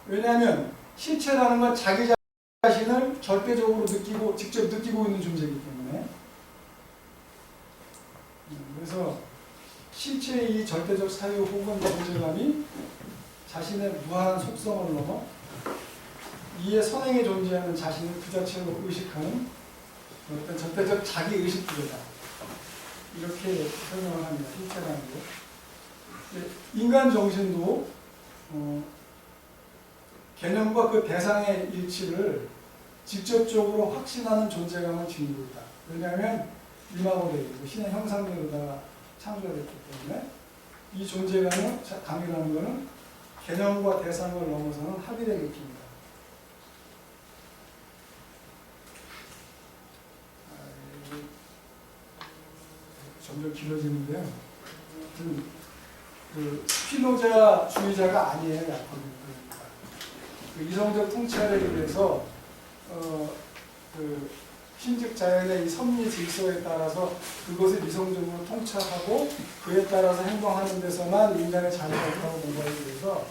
왜냐하면 실체라는 건 자기 자신을 절대적으로 느끼고 직접 느끼고 있는 존재이기 때문에 그래서 실체의 이 절대적 사유 혹은 존재감이 자신의 무한한 속성을 넘어 이에 선행에 존재하는 자신을 그 자체로 의식하는 어떤 절대적 자기의식 구조다. 이렇게 설명을 합니다. 실체라는 게. 인간 정신도 개념과 그 대상의 일치를 직접적으로 확신하는 존재감을 지니고 있다. 왜냐하면 이마고대이고 신의 형상대로다가 창조됐기 때문에 이 존재감이라는 것은 개념과 대상을 넘어서는 합의를 일으킵니다. 점점 길어지는데요. 스피노자 주의자가 아니에요. 야코비는. 이성적 통찰에 의해서 그 신적 자연의 이 섭리 질서에 따라서 그것을 이성적으로 통찰하고 그에 따라서 행동하는 데서만 인간의 자유가 있다고 본다고 해서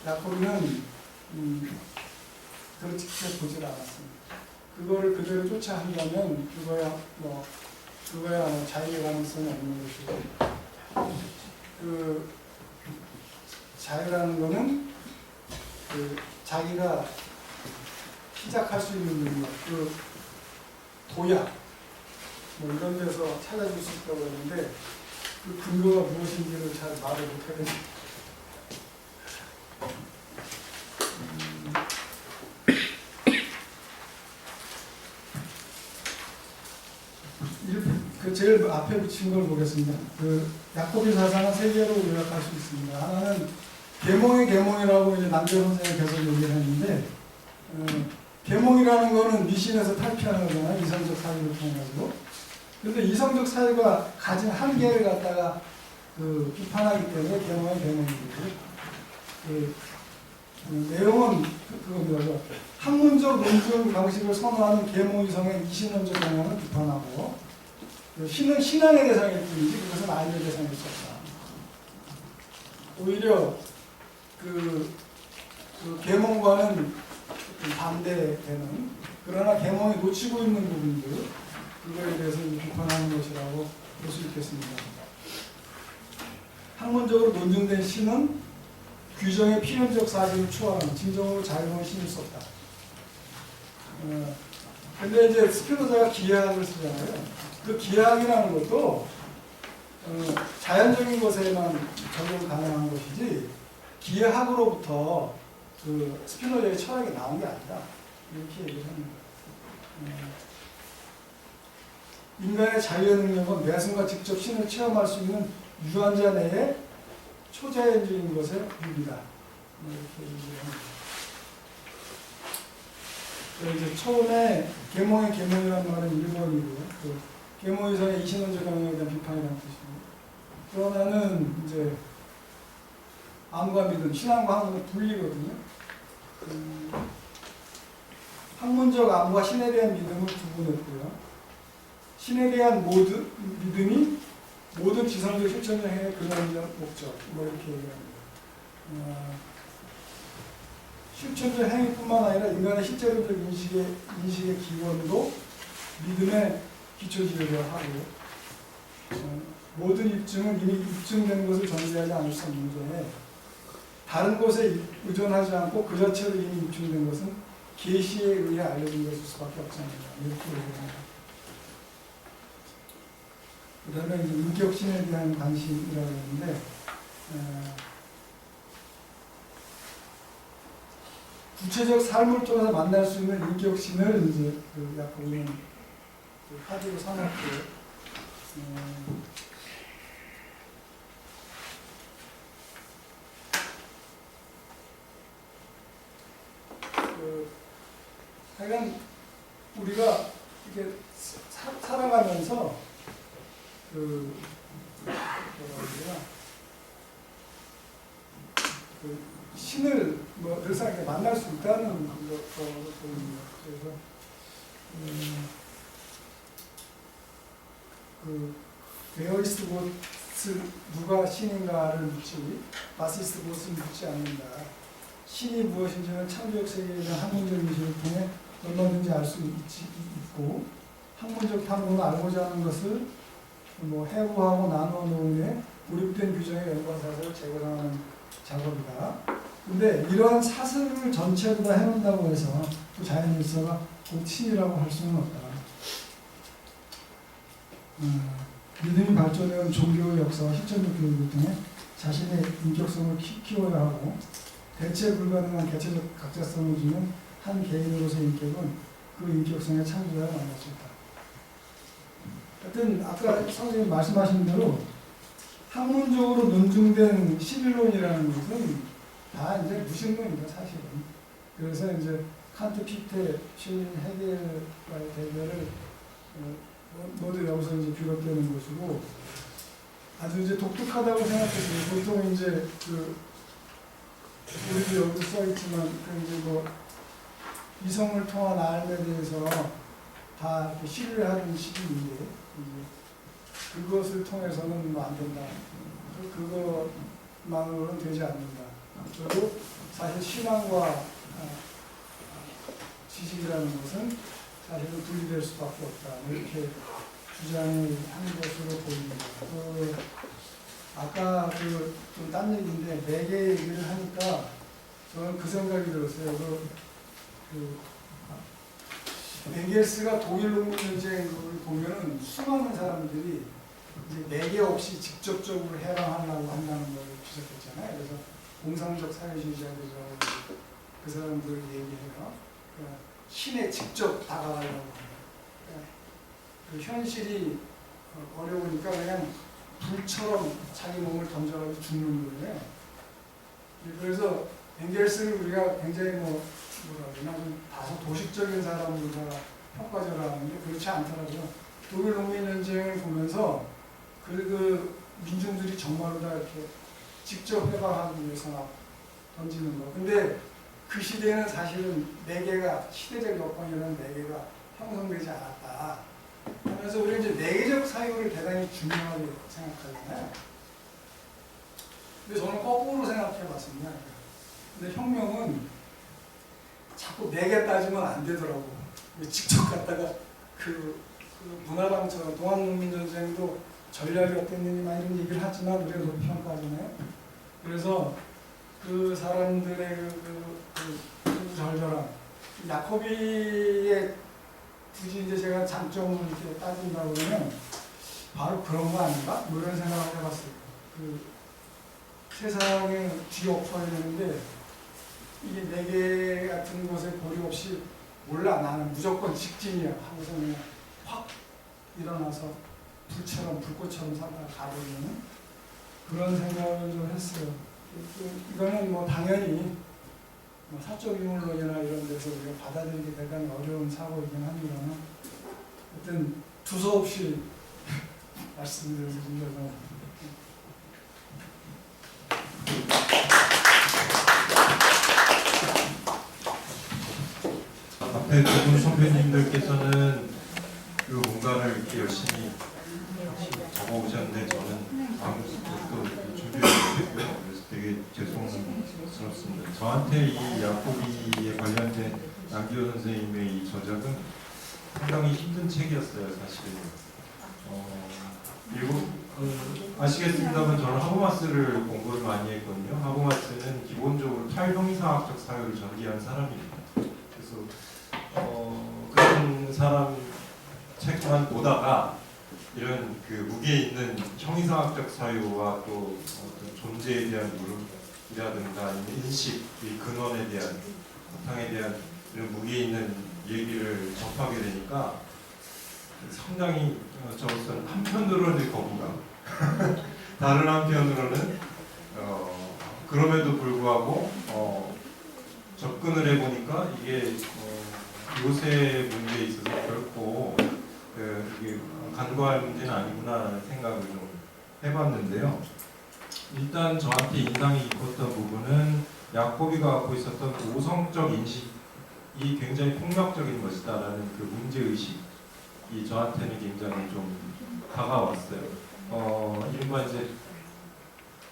야코비는 그렇게 보질 않았습니다. 그거를 그대로 쫓아 한다면 그거야 자유의 가능성이 없는 것이고 그 자유라는 거는 그 자기가 시작할 수 있는 능력, 그 도약 뭐 이런 데서 찾아줄 수 있다고 했는데 그 근거가 무엇인지를 잘 말을 못하겠네요. 그 제일 앞에 붙인 걸 보겠습니다. 그 야코비 사상은 세 개로 요약할 수 있습니다. 하나는 계몽의 계몽이라고 이제 남자 선생이 계속 얘기를 했는데 계몽이라는 거는 미신에서 탈피하는 거잖아요. 이성적 사유를 통해 가지고. 그런데 이성적 사유가 가진 한계를 갖다가 그 비판하기 때문에 계몽의 계몽이고요. 내용은 그겁니다. 학문적 논증 방식을 선호하는 계몽이성의 이신론적 경향을 비판하고 신은 신앙의 대상일 뿐이지 그것은 아이의 대상일 수 없다. 오히려 그 계몽과는 반대되는 그러나 계몽이 놓치고 있는 부분들 그거에 대해서 비판하는 것이라고 볼 수 있겠습니다. 학문적으로 논증된 신은 규정의 필연적 사실을 초월하는 진정으로 자유로운 신일 수 없다. 근데 이제 스피노자가 기하학을 쓰잖아요. 그 기하학이라는 것도 자연적인 것에만 적용 가능한 것이지 기하학으로부터 그 스피노자의 철학이 나온 게 아니다. 이렇게 얘기를 합니다. 인간의 자유의 능력은 매 순간 직접 신을 체험할 수 있는 유한자 내에 초자연적인 것에 유리다. 이렇게 얘기를 합니다. 이제 처음에 계몽의 계몽이라는 말은 일본이고요. 그 계몽이성의 이신론적 경향에 대한 비판이라는 뜻이고 또 하나는 이제 암과 믿음, 신앙과 학문은 분리거든요. 학문적 암과 신에 대한 믿음을 구분했고요. 신에 대한 믿음이 모든 지성적 실천의 행위의 근원적 목적, 뭐 이렇게 얘기합니다. 실천적 행위뿐만 아니라 인간의 실제론적 인식의 기원도 믿음의 기초지어야 하고 모든 입증은 이미 입증된 것을 전제하지 않을 수 없는 점에 다른 것에 의존하지 않고 그 자체로 이미 입증된 것은 계시에 의해 알려진 것일 수밖에 없습니다. 이렇게 얘기합니다. 그 다음에 이제 인격신에 대한 관심이라고 했는데 구체적 삶을 통해서 만날 수 있는 인격신을 이제 그 야코비는 그 카드로 삼았고 하여간 우리가 이렇게 살아가면서 그 신을 뭐 늘상 이렇게 만날 수 있다는 거거든요. 그래서 그 데어이스트 곳을 누가 신인가를 묻지 바시스트 곳을 묻지 않는다. 신이 무엇인지는 창조적 세계에 대한 학문적 인식을 통해 얼마든지 알 수 있고 학문적 탐구는 알고자 하는 것을 뭐 해부하고 나누어 놓은 후에 고립된 규정의 연관사설을 재구성하는 작업이다. 근데 이러한 사슬을 전체로 다 해놓는다고 해서 또 자연질서가 곧 신이라고 할 수는 없다. 믿음이 발전해온 종교의 역사와 실천적 교육을 통해 자신의 인격성을 키워야 하고 대체 불가능한 개체적 각자성을 주는 한 개인으로서의 인격은 그 인격성의 창조자를 만날 수 있다. 하여튼 아까 선생님 말씀하신 대로 학문적으로 논증된 신론이라는 것은 다 이제 무신론입니다, 사실은. 그래서 이제 칸트, 피테, 슐린, 헤겔과의 대결을 모두 여기서 이제 비롯되는 것이고 아주 이제 독특하다고 생각했어요. 보통 이제 우리도 여기 써 있지만 이제 뭐 이성을 통한 알에 대해서 다 이렇게 시위를 하는 시기인데 이제 그것을 통해서는 뭐 안 된다. 그것만으로는 되지 않는다. 그리고 사실 신앙과 지식이라는 것은 사실은 분리될 수밖에 없다. 이렇게 주장을 하는 것으로 보입니다. 아까 좀 딴 얘기인데 네 개 얘기를 하니까 저는 그 생각이 들었어요. 엥겔스가 독일 농민전쟁을 보면은 수많은 사람들이 이제 매개 없이 직접적으로 해방하려고 한다는 걸 주장했잖아요. 그래서 공상적 사회주의자들이라고 그 사람들 얘기해요. 그러니까 신에 직접 다가가려고 합니다. 그러니까 그 현실이 어려우니까 그냥 불처럼 자기 몸을 던져가지고 죽는 거예요. 그래서 엥겔스를 우리가 굉장히 뭐라 그러나 좀 다소 도식적인 사람으로 평가절하는데 그렇지 않더라고요. 독일 농민전쟁을 보면서 그 민중들이 정말로 다 이렇게 직접 해방하기 위해서 막 던지는 거. 근데 그 시대에는 사실은 네 개가 시대적 여건이라는 네 개가 형성되지 않았다. 그래서 우리가 이제 내계적 사유를 대단히 중요하게 생각하잖아요. 근데 저는 거꾸로 생각해 봤습니다. 근데 혁명은 자꾸 내게 따지면 안 되더라고. 직접 갔다가 그 문화방처럼 동학농민전쟁도 전략이 어땠느니 막 이런 얘기를 하지만 우리가 높이 평가하잖아요. 그래서 그 사람들의 그 절절함, 야코비의 굳이 이제 제가 장점을 이렇게 따진다고 그러면 바로 그런 거 아닌가? 뭐 이런 생각을 해봤어요. 그 세상에 뒤 엎어야 되는데 이게 네 개 같은 것에 고리 없이 몰라 나는 무조건 직진이야 하고서 그냥 확 일어나서 불꽃처럼 살다가 가버리는 그런 생각을 좀 했어요. 이거는 뭐 당연히 사적 유물론이나 이런 데서 우리가 받아들이기 대단히 어려운 사고이긴 합니다만 하여튼 두서없이 말씀드려서 앞에 두 분 선배님들께서는 그 뭔가를 이렇게 열심히 적어오셨는데 저는 아무것도 준비를 못했고요. 그래서 되게 죄송스럽습니다. 저한테 이 야코비에 관련된 남기호 선생님의 이 저작은 상당히 힘든 책이었어요, 사실은. 아시겠습니다만 저는 하버마스를 공부를 많이 했거든요. 하버마스는 기본적으로 탈형이상학적 사유를 전개한 사람입니다. 그래서 그런 사람 책만 보다가 이런 그 무게 있는 형이상학적 사유와 또 어떤 존재에 대한 물음이라든가 아니면 인식, 이 근원에 대한 바탕에 대한 이런 무게 있는 얘기를 접하게 되니까 상당히 저로서는 한편으로는 거부감, 다른 한편으로는 그럼에도 불구하고 접근을 해보니까 이게 요새 문제에 있어서 결코 이게 간과할 문제는 아니구나 생각을 좀 해봤는데요. 일단 저한테 인상이 깊었던 부분은 야코비가 갖고 있었던 그 오성적 인식이 굉장히 폭력적인 것이다라는 그 문제의식이 저한테는 굉장히 좀 다가왔어요. 이른바 이제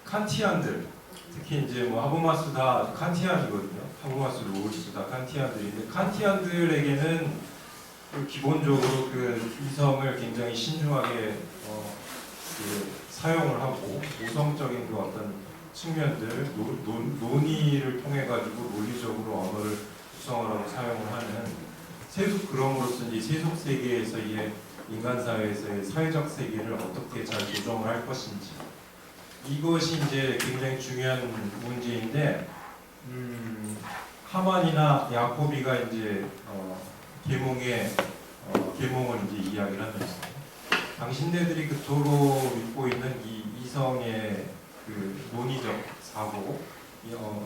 칸티안들, 특히 이제 뭐 하버마스 다 칸티안이거든요. 하버마스, 로우스 다 칸티안들인데 칸티안들에게는 기본적으로 그 이성을 굉장히 신중하게 사용을 하고 오성적인 그 어떤 측면들 논의를 통해 가지고 논리적으로 언어를 구성을 하고 사용을 하는 그럼으로써 이제 세속 세계에서의 인간 사회에서의 사회적 세계를 어떻게 잘 조정을 할 것인지 이것이 이제 굉장히 중요한 문제인데 하만이나 야코비가 이제 계몽을 이제 이야기를 하면서 당신네들이 그토록 믿고 있는 이 이성의 그 논의적 사고,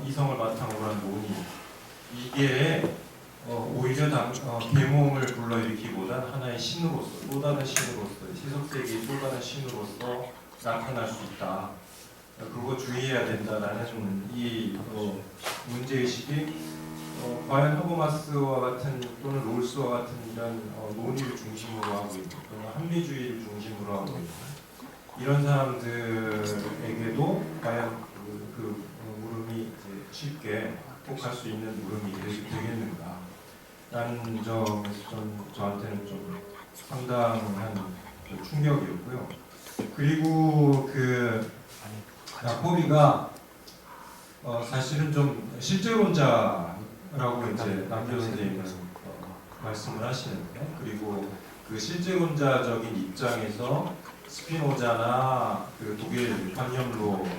이성을 바탕으로 한 논의 이게 오히려 계몽을 불러일으키기보단 하나의 신으로서 또 다른 신으로서 세속세계의 또 다른 신으로서 나타날 수 있다. 그거 주의해야 된다라는 이 문제의식이 과연 하버마스와 같은 또는 롤스와 같은 이런 논의를 중심으로 하고 있는 또는 합리주의를 중심으로 하고 있는 이런 사람들에게도 과연 그 물음이 이제 쉽게 혹할 수 있는 물음이 되겠는가 라는 점에서 좀 저한테는 좀 상당한 충격이었고요. 그리고 그 야코비가 사실은 좀 실제론자라고 이제 남교 선생님은 말씀을 하시는데, 그리고 그 실제론자적인 입장에서 스피노자나 그 독일 관념론을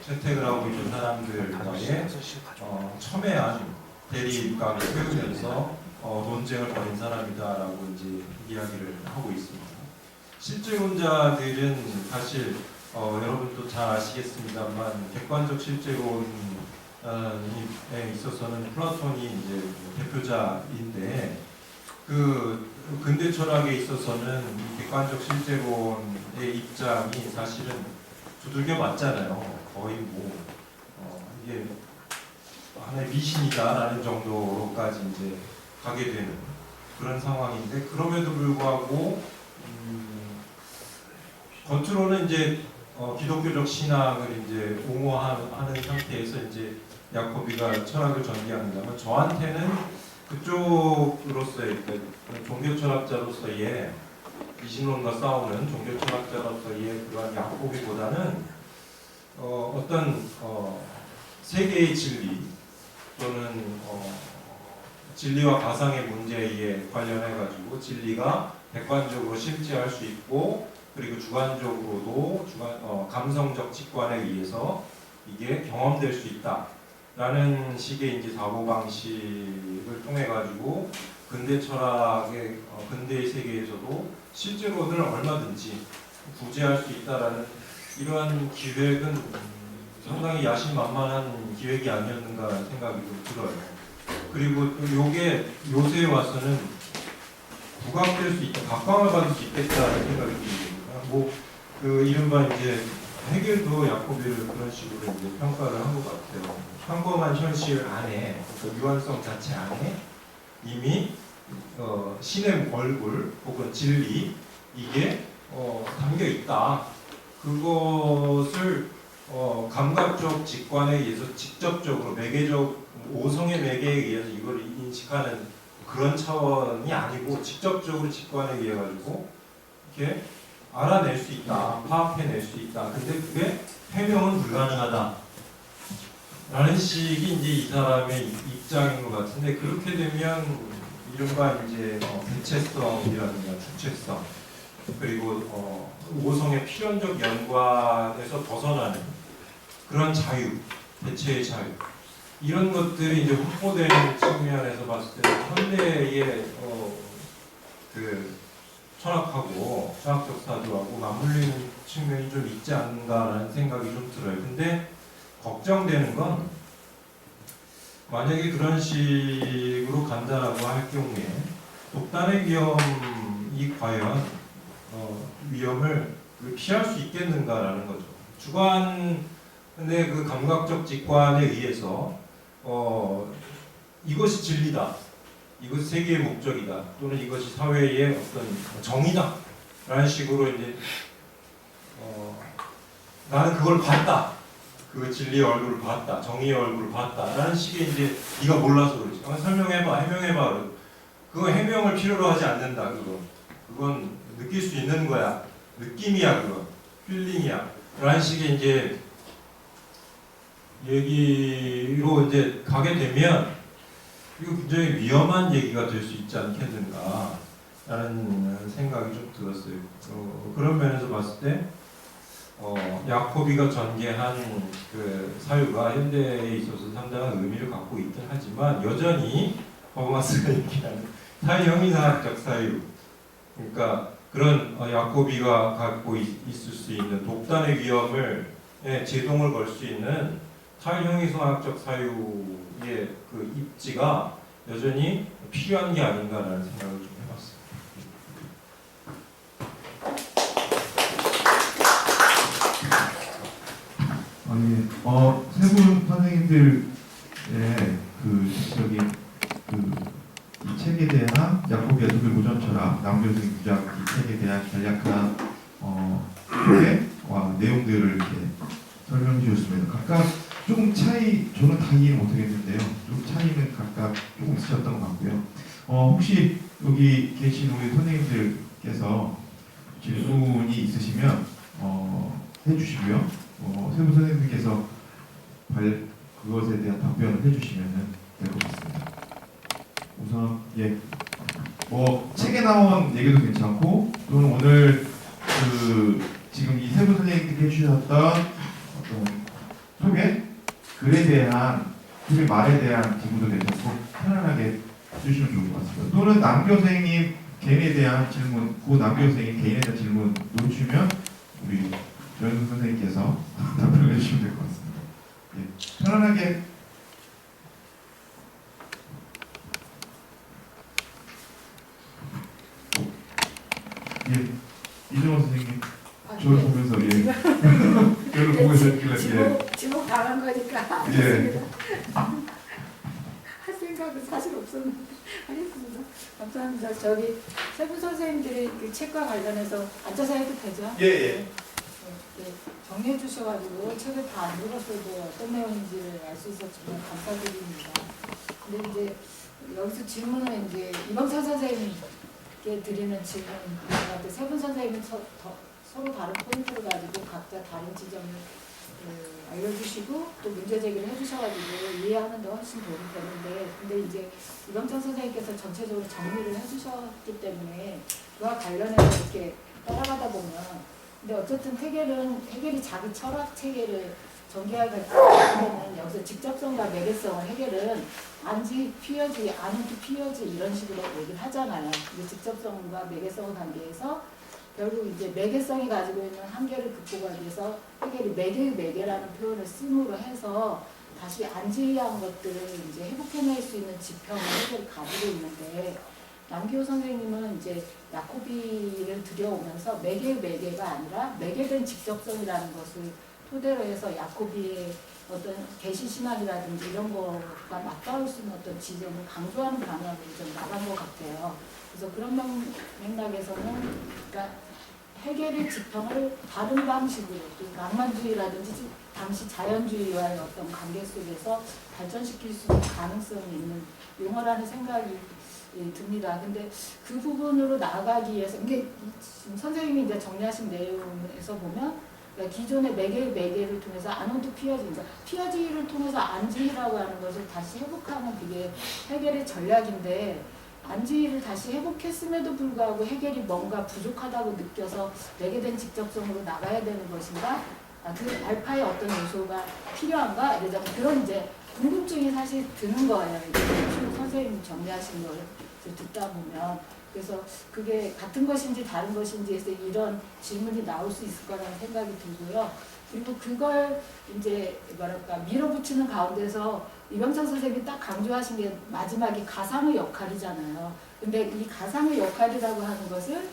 채택을 하고 있는 사람들과의 첨예한 대립각을 세우면서 논쟁을 벌인 사람이다라고 이제 이야기를 하고 있습니다. 실제론자들은 사실 여러분도 잘 아시겠습니다만 객관적 실제론에 있어서는 플라톤이 이제 대표자인데, 그 근대 철학에 있어서는 이 객관적 실제론의 입장이 사실은 두들겨 맞잖아요. 거의 뭐 이게 하나의 미신이다라는 정도로까지 이제 가게 되는 그런 상황인데, 그럼에도 불구하고 겉으로는 이제 기독교적 신앙을 이제 옹호하는 상태에서 이제 야코비가 철학을 전개합니다만, 저한테는 그쪽으로서의 종교 철학자로서의 미신론과 싸우는 종교 철학자로서의 그러한 야코비보다는 어떤 세계의 진리 또는 진리와 가상의 문제에 관련해 가지고 진리가 객관적으로 실제할 수 있고, 그리고 주관적으로도 감성적 직관에 의해서 이게 경험될 수 있다라는 식의 이제 사고 방식을 통해 가지고 근대 철학의 근대의 세계에서도 실제로는 얼마든지 구제할 수 있다라는 이러한 기획은 상당히 야심만만한 기획이 아니었는가라는 생각이 좀 들어요. 그리고 요게 요새에 와서는 부각될 수 있다, 각광을 받을 수 있겠다는 생각이 듭니다. 그 이른바 이제 해겔도 야코비를 그런 식으로 이제 평가를 한 것 같아요. 평범한 현실 안에, 그 유한성 자체 안에 이미 신의 얼굴 혹은 진리 이게 담겨 있다. 그것을 감각적 직관에 의해서 직접적으로 매개적 오성의 매개에 의해서 이걸 인식하는 그런 차원이 아니고 직접적으로 직관에 의해 가지고 이렇게 알아낼 수 있다, 파악해낼 수 있다. 근데 그게 해명은 불가능하다. 라는 식이 이제 이 사람의 입장인 것 같은데, 그렇게 되면 이른바 이제 대체성이라든가 주체성, 그리고 오성의 필연적 연관에서 벗어나는 그런 자유, 대체의 자유, 이런 것들이 이제 확보되는 측면에서 봤을 때 현대의 그 철학하고 철학적 사조하고 맞물리는 측면이 좀 있지 않는가라는 생각이 좀 들어요. 근데 걱정되는 건 만약에 그런 식으로 간다라고 할 경우에 독단의 위험이 과연 위험을 피할 수 있겠는가라는 거죠. 주관의 그 감각적 직관에 의해서 이것이 진리다, 이것이 세계의 목적이다, 또는 이것이 사회의 어떤 정의다 라는 식으로 이제 나는 그걸 봤다, 그 진리의 얼굴을 봤다, 정의의 얼굴을 봤다 라는 식의 이제 네가 몰라서 그러지, 설명해봐, 해명해봐. 그거 해명을 필요로 하지 않는다. 그건 느낄 수 있는 거야, 느낌이야, 그건 필링이야 라는 식의 이제 얘기로 이제 가게 되면 이거 굉장히 위험한 얘기가 될 수 있지 않겠는가 라는 생각이 좀 들었어요. 그런 면에서 봤을 때 야코비가 전개한 그 사유가 현대에 있어서 상당한 의미를 갖고 있긴 하지만, 여전히 허버마스가 얘기하는 사회형이상학적 사유, 그러니까 그런 야코비가 갖고 있을 수 있는 독단의 위험을 제동을 걸 수 있는 사회형이상학적 사유의 그 입지가 여전히 필요한 게 아닌가라는 생각을 좀 해봤습니다. 아니, 세 분 선생님들의 그 전체적인 이 책에 대한 야코비아 독일 고전 철학, 남교생 주작 이 책에 대한 간략한 소개와 내용들을 이렇게 설명해 주셨습니다. 각각 조금 차이, 저는 다 이해를 못하겠는데요. 좀 차이는 각각 조금 있으셨던 것 같고요. 혹시 여기 계신 우리 선생님들께서 질문이 있으시면 해주시고요. 세부 선생님께서 그것에 대한 답변을 해주시면 될 것 같습니다. 우선 책에 나온 얘기도 괜찮고 또는 오늘 지금 이 세부 선생님들이 해주셨던 어떤 소개, 글에 대한 소개 말에 대한 질문도 괜찮고 편안하게 주시면 좋을 것 같습니다. 또는 남교생님 개인에 대한 질문, 그 남교생님 개인에 대한 질문 놓치면 우리 조현숙 선생님께서 답변을 해주시면 될 것 같습니다. 편안하게. 이정원 선생님 저를 보면서 저를 보면서 했길래 지목 당한 거니까 예. 할 생각은 사실 없었는데 하겠습니다. 감사합니다. 저기 세부 선생님들이 그 책과 관련해서 앉아서 해도 되죠? 예. 네, 정리해 주셔가지고 책을 다 안 읽었어도 어떤 내용인지를 알 수 있어서 정말 감사드립니다. 근데 이제 여기서 질문은 이제 이범철 선생님께 드리는 질문인데 세분 선생님은 서로 다른 포인트를 가지고 각자 다른 지점을 알려주시고 또 문제 제기를 해주셔가지고 이해하는 데 훨씬 도움이 되는데 근데 이제 이범철 선생님께서 전체적으로 정리를 해주셨기 때문에 그와 관련해서 이렇게 따라가다 보면 근데 어쨌든 해겔이 자기 철학 체계를 전개할 때는 여기서 직접성과 매개성을 해겔은 안지, 피어지, 아니지, 피어지 이런 식으로 얘기를 하잖아요. 근데 직접성과 매개성의 관계에서 결국 이제 매개성이 가지고 있는 한계를 극복하기 위해서 해겔이 매개라는 표현을 쓰므로 해서 다시 안지한 것들을 이제 회복해낼 수 있는 지평을 해겔이 가지고 있는데 남기호 선생님은 이제 야코비를 들여오면서 매개가 아니라 매개된 직접성이라는 것을 토대로 해서 야코비의 어떤 계시신학이라든지 이런 거가 맞닿을 수 있는 어떤 지점을 강조하는 방향으로 좀 나간 것 같아요. 그래서 그런 맥락에서는 그러니까 해겔의 지평을 다른 방식으로 낭만주의라든지 당시 자연주의와의 어떤 관계 속에서 발전시킬 수 있는 가능성이 있는 용어라는 생각이 듭니다. 근데 그 부분으로 나아가기 위해서 이게 지금 선생님이 이제 정리하신 내용에서 보면 그러니까 기존의 매개를 통해서 아노드 피어지를 통해서 안지희라고 하는 것을 다시 회복하는 그게 해겔의 전략인데 안지희를 다시 회복했음에도 불구하고 해겔이 뭔가 부족하다고 느껴서 매개된 직접성으로 나가야 되는 것인가? 그 알파의 어떤 요소가 필요한가? 이러자면 그런 이제 궁금증이 사실 드는 거예요. 선생님 정리하신 걸 듣다 보면. 그래서 그게 같은 것인지 다른 것인지에서 이런 질문이 나올 수 있을 거라는 생각이 들고요. 그리고 그걸 이제 밀어붙이는 가운데서 이병찬 선생님이 딱 강조하신 게 마지막이 가상의 역할이잖아요. 근데 이 가상의 역할이라고 하는 것을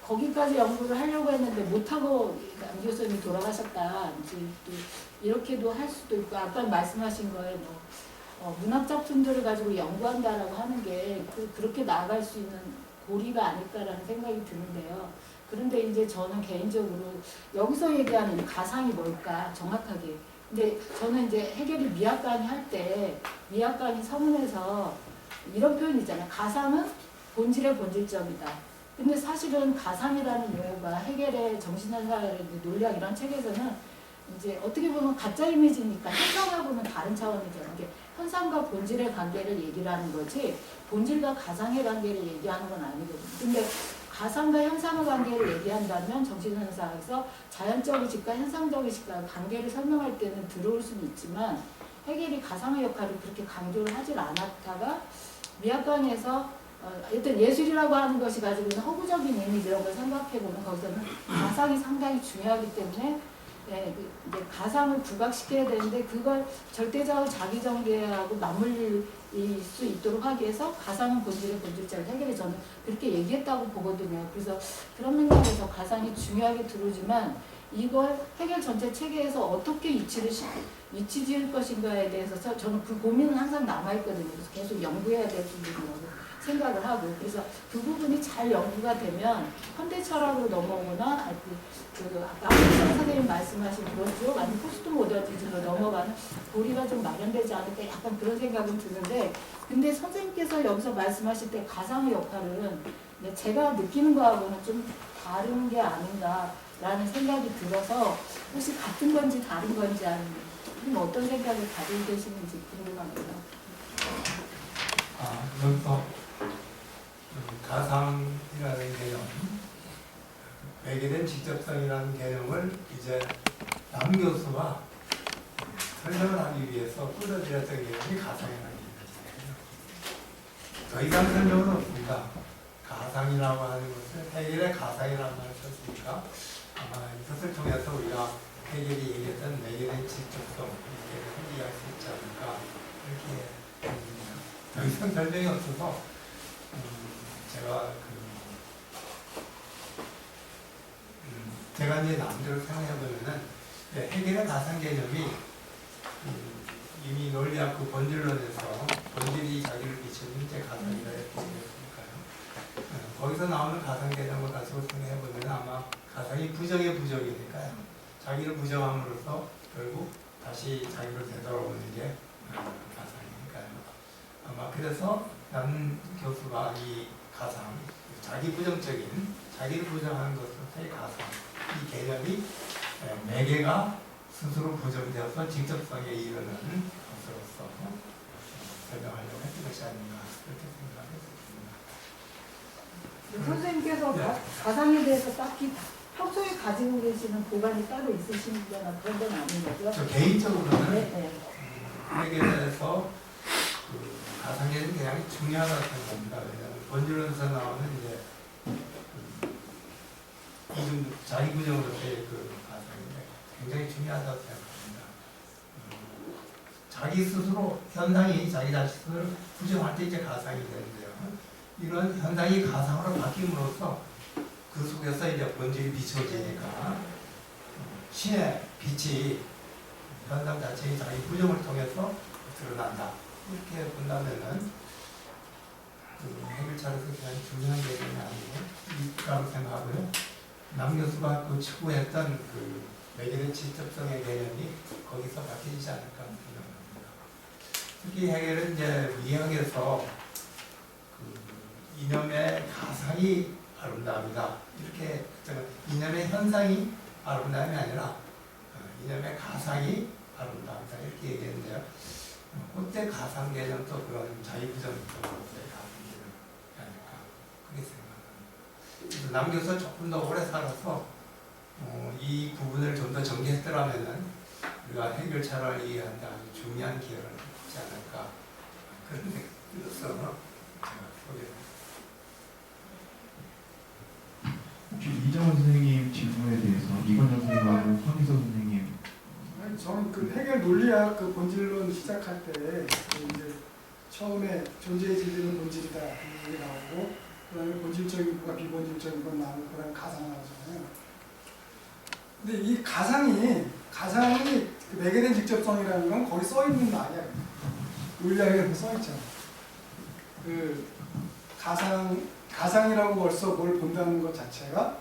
거기까지 연구를 하려고 했는데 못하고 남 교수님이 돌아가셨다. 이제 또 이렇게도 할 수도 있고 아까 말씀하신 거에 문학 작품들을 가지고 연구한다라고 하는 게 그렇게 나아갈 수 있는 고리가 아닐까라는 생각이 드는데요. 그런데 이제 저는 개인적으로 여기서 얘기하는 이 가상이 뭘까 정확하게. 근데 저는 이제 해겔이 미학강의 할 때 미학강의 서문에서 이런 표현이 있잖아요. 가상은 본질의 본질점이다. 근데 사실은 가상이라는 용어가 해겔의 정신현상의 논리학 이런 책에서는 이제 어떻게 보면 가짜 이미지니까 현상하고는 다른 차원이잖아요. 이게 현상과 본질의 관계를 얘기를 하는 거지 본질과 가상의 관계를 얘기하는 건 아니거든요. 근데 가상과 현상의 관계를 얘기한다면 정신현상에서 자연적이실까 현상적이실까 관계를 설명할 때는 들어올 수는 있지만 해겔이 가상의 역할을 그렇게 강조를 하질 않았다가 미학강에서 일단 예술이라고 하는 것이 가지고 있는 허구적인 이미지 이런 걸 생각해보면 거기서는 가상이 상당히 중요하기 때문에 이제 가상을 부각시켜야 되는데 그걸 절대적으로 자기정개하고 맞물릴 수 있도록 하기 위해서 가상은 본질의 본질자를 해결해 저는 그렇게 얘기했다고 보거든요. 그래서 그런 맥락에서 가상이 중요하게 들어오지만 이걸 해결 전체 체계에서 어떻게 위치 지을 것인가에 대해서 저는 그 고민은 항상 남아있거든요. 그래서 계속 연구해야 될 부분이라고 생각을 하고, 그래서 그 부분이 잘 연구가 되면 현대 철학으로 넘어오거나 아까 한희정 선생님 말씀하신 그런 쪽 아니면 포스트 모더니즘으로 넘어가는 고리가 좀 마련되지 않을까 약간 그런 생각은 드는데, 근데 선생님께서 여기서 말씀하실 때 가상의 역할은 제가 느끼는 거하고는 좀 다른 게 아닌가라는 생각이 들어서 혹시 같은 건지 다른 건지 아니면 어떤 생각을 가지고 계시는지 궁금합니다. 여기서 가상이라는 개념, 매개된 직접성이라는 개념을 이제 남 교수가 설명을 하기 위해서 끌어들였던 개념이 가상이라는 개념이에요. 더 이상 설명은 없습니다. 가상이라고 하는 것을 해결의 가상이라는 말을 썼으니까 아마 이것을 통해서 우리가 해결이 얘기했던 매개된 직접성 이 개념을 이해할 수 있지 않을까 이렇게 봅니다. 더 이상 설명이 없어서 제가 제가 이제 남대로 생각해보면은 해결의 가상 개념이 이미 논리학 그 본질론에서 본질이 자기를 비추는 게 가상이라 했으니까요. 거기서 나오는 가상 개념을 가지고 생각해보면 아마 가상이 부정의 부정이니까요. 자기를 부정함으로써 결국 다시 자기를 되돌아오는 게 가상이니까요. 아마 그래서 남 교수가 이 가상, 자기 부정적인, 자기를 부정하는 것으로서의 가상, 이 개념이 매개가 스스로 부정되어서 직접성에 이르는 것으로서 설명하려고 했던 것이 아닌가 그렇게 생각했습니다. 선생님께서 네. 가상에 대해서 딱히 평소에 가지고 계시는 보관이 따로 있으신거나 그런 건 아닌 거죠? 저 개인적으로는 네. 핵에 대해서 가상 개념이 굉장히 중요하다고 생각합니다. 왜냐하면 본질론에서 나오는 이제 이중 자기 부정으로서의 그 가상인데 굉장히 중요하다고 생각합니다. 자기 스스로 현상이 자기 자신을 부정할 때 이제 가상이 되는데요. 이런 현상이 가상으로 바뀜으로써 그 속에서 이제 본질이 비춰지니까 신의 빛이 현상 자체의 자기 부정을 통해서 드러난다. 이렇게 본다면은 해결차로서 굉장히 중요한 개념이 아니고 생각하고요. 남 교수가 그 추구했던 그 매개된 직접성의 개념이 거기서 바뀌지 않을까 생각합니다. 특히 해결은 이제 미학에서 그 이념의 가상이 아름다움이다. 이렇게 이념의 현상이 아름다움이 아니라 이념의 가상이 아름다움이다. 이렇게 얘기했는데요. 그때 가상 개념도 그런 자유부정적으로서의 가상 개념이 아닐까 그렇게 생각합니다. 남 교수가 조금 더 오래 살아서 이 부분을 좀 더 정리했더라면은 우리가 해결차를 이해하는데 아주 중요한 기여를 하지 않을까 그런 생각이 들어서 제가 소개했습니다. 혹시 이정원 선생님 질문에 대해서 이건영 선생님하고 황희서 선생님. 아니, 저는 그 해결 논리학 그 본질론 시작할 때 이제 처음에 존재의 진리는 본질이다 이 얘기 나오고 그다음에 본질적인 거가 비본질적인 건 나오고 그다음에 가상 나오잖아요. 근데 이 가상이 매개된 직접성이라는 건 거기 써 있는 말이야. 논리학에 써 있잖아. 그 가상이라고 벌써 뭘 본다는 것 자체가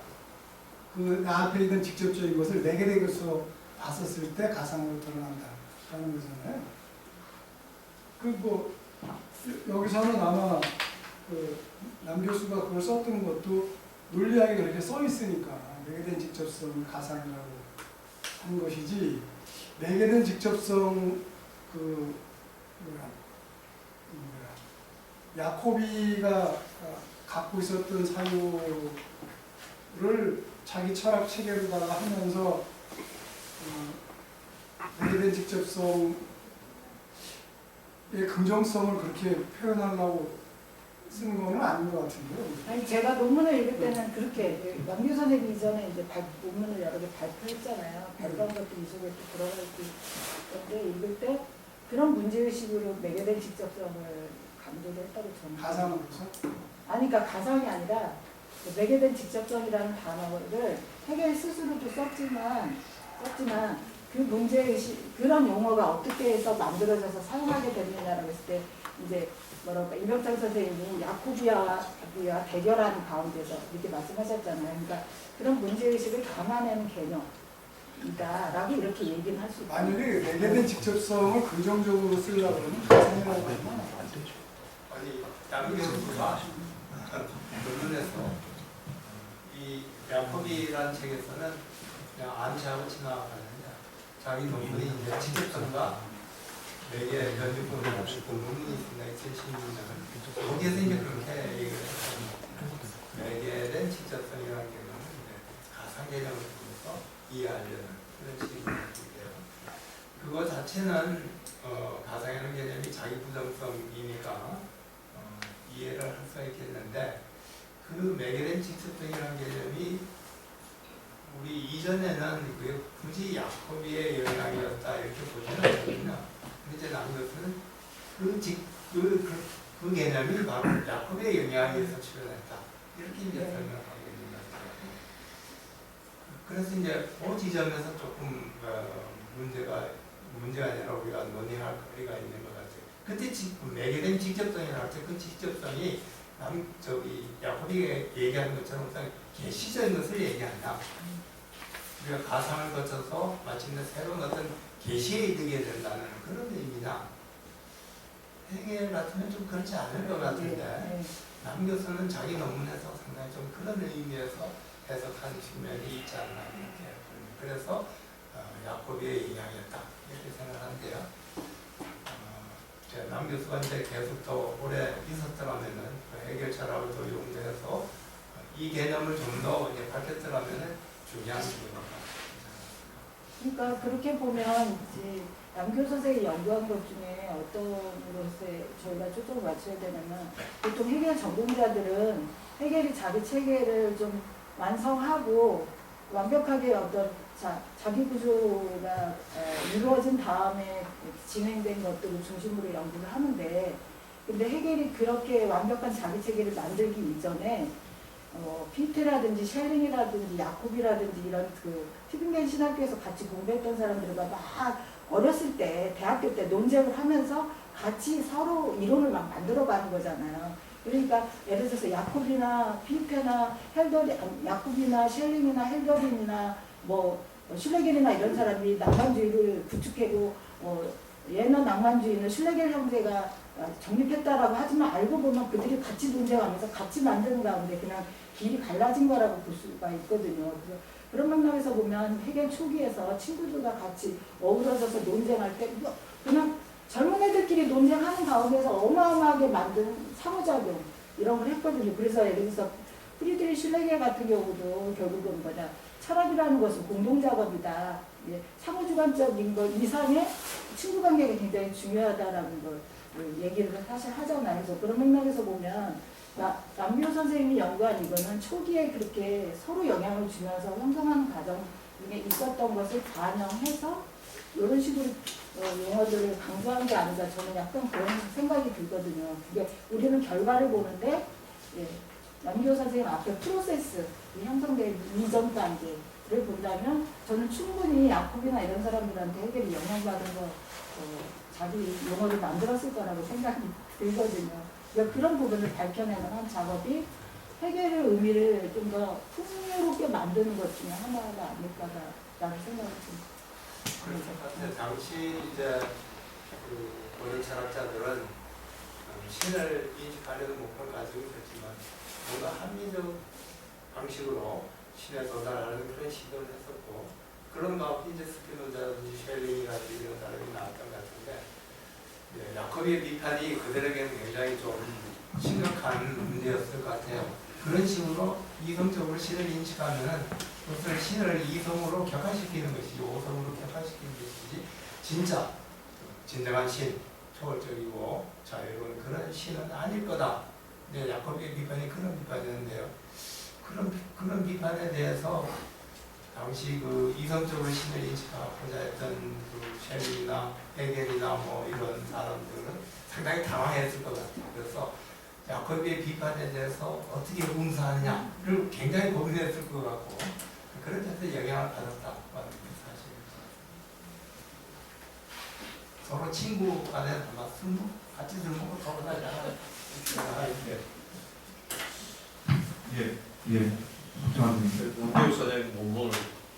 그 나 앞에 있는 직접적인 것을 매개된 것으로 봤었을 때 가상으로 드러난다라는 거잖아요. 그 여기서는 아마 남 교수가 그걸 썼던 것도 논리학에 그렇게 써 있으니까 매개된 직접성 가상이라고 한 것이지 매개된 직접성 야코비가 갖고 있었던 사유를 자기 철학 체계로다가 하면서 매개된 직접성의 긍정성을 그렇게 표현하려고 쓴 거는 아닌 것 같은데요. 아니 제가 논문을 읽을 때는 그렇게 남규 선생님 이전에 이제 논문을 여러 개 발표했잖아요. 발표한 것도 이 속에 또 들어가 있는데 읽을 때 그런 문제의식으로 매개된 직접성을 강조를 했다고 저는. 가상으로서? 아니 그러니까 가상이 아니라 매개된 직접성이라는 단어를 해겔 스스로도 썼지만 그 문제의식, 그런 용어가 어떻게 해서 만들어져서 사용하게 됐느냐라고 했을 때 이제 뭐랄까 이병장 선생님이 야코비아와 대결하는 가운데서 이렇게 말씀하셨잖아요. 그러니까 그런 문제의식을 담아내는 개념이다라고 이렇게 얘기는 할 수 있어요. 만약에 매개된 직접성을 긍정적으로 쓰려고 그러면 가상이라고 하면 안 되죠. 아니 남교수가 논문에서 이 야코비라는 책에서는 그냥 암시하고 지나가느냐 자기 논문이 이제 직접성과 매개 연주법을 가지고 논문이 있습니다. 2016년은 거기에서 이제 그렇게 얘기를 했습니다. 매개된 직접성이라는 개념은 이제 가상 개념을 통해서 이해하려는 그런 식인데요. 그거 자체는 가상이라는 개념이 자기 부정성이니까 이해를 할 수 있겠는데 그 매개된 직접성이라는 개념이 우리 이전에는 그게 굳이 야코비의 영향이었다 이렇게 보지는 않거든요. 근데 이제 남교수는 그 개념이 바로 야코비의 영향에 의해서 출현했다 이렇게 이제 설명하고 있는 것같아요. 그래서 이제 그 지점에서 조금 문제가 아니라 우리가 논의할 거리가 있는 것 같아요. 그때 매개된 직접성이라고 할 때 그 직접성이 야코비가 얘기하는 것처럼 계시적인 것을 얘기한다. 우리가 가상을 거쳐서 마침내 새로운 어떤 계시에 이르게 된다는 그런 의미다. 해겔 같으면 좀 그렇지 않을 것 같은데 남 교수는 자기 논문에서 상당히 좀 그런 의미에서 해석한 측면이 있지 않나 이렇게 봅니다. 그래서 야코비의 영향이었다 이렇게 생각하는데요. 남 교수가 이제 계속 더 오래 있었더라면은 해겔 철학을 더 용도해서 이 개념을 좀 더 밝혔더라면은 중요한 부분입니다. 그러니까 그렇게 보면 이제 남교 선생이 연구한 것 중에 어떤 것에 저희가 초점을 맞춰야 되냐면 보통 해겔 전공자들은 해겔이 자기 체계를 좀 완성하고 완벽하게 어떤 자기 구조가 이루어진 다음에 진행된 것들을 중심으로 연구를 하는데 근데 해겔이 그렇게 완벽한 자기 체계를 만들기 이전에 피테라든지 셸링이라든지 야콥이라든지 이런 그 튜빙겐 신학교에서 같이 공부했던 사람들과 막 어렸을 때 대학교 때 논쟁을 하면서 같이 서로 이론을 막 만들어가는 거잖아요. 그러니까 예를 들어서 야콥이나 피테나 야콥이나 셸링이나 헬더린이나 뭐 슐레겔이나 이런 사람이 낭만주의를 구축하고 얘는 낭만주의는 슐레겔 형제가 정립했다라고 하지만 알고 보면 그들이 같이 논쟁하면서 같이 만드는 가운데 그냥 길이 갈라진 거라고 볼 수가 있거든요. 그런 맥락에서 보면 해겔 초기에서 친구들과 같이 어우러져서 논쟁할 때 그냥 젊은 애들끼리 논쟁하는 가운데서 어마어마하게 만든 상호작용 이런 걸 했거든요. 그래서 예를 들어서 프리드리히 슐레겔 같은 경우도 결국은 철학이라는 것은 공동작업이다. 상호주관적인 것 이상의 친구관계가 굉장히 중요하다라는 걸 얘기를 사실 하잖아요. 그래서 그런 맥락에서 보면 남교 선생님이 연구한 이거는 초기에 그렇게 서로 영향을 주면서 형성하는 과정 중에 있었던 것을 반영해서 이런 식으로 용어들을 강조한 게 아닌가 저는 약간 그런 생각이 들거든요. 그게 우리는 결과를 보는데 남교 선생님 앞에 프로세스 형성된 이전 단계를 본다면 저는 충분히 야콥이나 이런 사람들한테 해겔이 영향받은 거 자기 용어를 만들었을 거라고 생각이 들거든요. 그러니까 그런 부분을 밝혀내는 한 작업이 해겔의 의미를 좀 더 풍요롭게 만드는 것 중에 하나가 아닐까라는 생각이 듭니다. 그런데 당시 이제 그 원인 철학자들은 신을 인식하려는 목표를 가지고 있었지만 뭔가 합리적 방식으로 신에 도달하는 그런 시도를 했었고 그런 가운데 이제 스피노자라든지 셸링이라든지 이런 사람이 나왔던 것 같은데 야코비의 비판이 그들에게는 굉장히 좀 심각한 문제였을 것 같아요. 그런 식으로 이성적으로 신을 인식하면 그것을 신을 이성으로 격화시키는 것이지 오성으로 격화시키는 것이지 진짜 진정한 신, 초월적이고 자유로운 그런 신은 아닐 거다. 네, 야코비의 비판이 그런 비판이었는데요. 그런 비판에 대해서 당시 그 이성적으로 신을 인식하고자 했던 그 셸링이나 해겔이나 뭐 이런 사람들은 상당히 당황했을 것 같아요. 그래서 야코비의 비판에 대해서 어떻게 응사하느냐를 굉장히 고민했을 것 같고 그런 데서 영향을 받았다. 사실 서로 친구 간에 아마 같이 술 먹고 서로 살다가 예, 걱정하세요. 남대우 선생님 논문을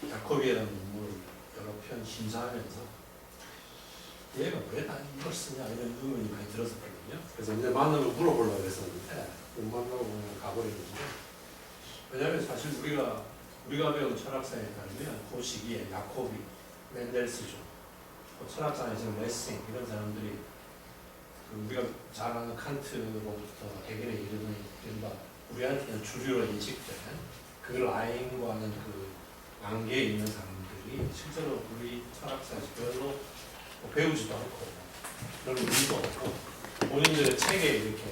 야코비라는 논문을 여러 편 심사하면서 얘가 왜 다 이걸 쓰냐 이런 의문이 많이 들었었거든요. 그래서 이제 만나면 물어보려고 했었는데 못 만나고 가버렸는데 왜냐하면 사실 우리가 배운 철학사에 따르면 그 시기에 야코비, 멘델스존, 철학자에서 레싱 이런 사람들이 우리가 잘 아는 칸트로부터 해결에 이르는 이른바 우리한테는 주류로 인식된 그 라인과는 그 안개에 있는 사람들이 실제로 우리 철학사에서 별로 배우지도 않고 별로 의미도 없고 본인들의 책에 이렇게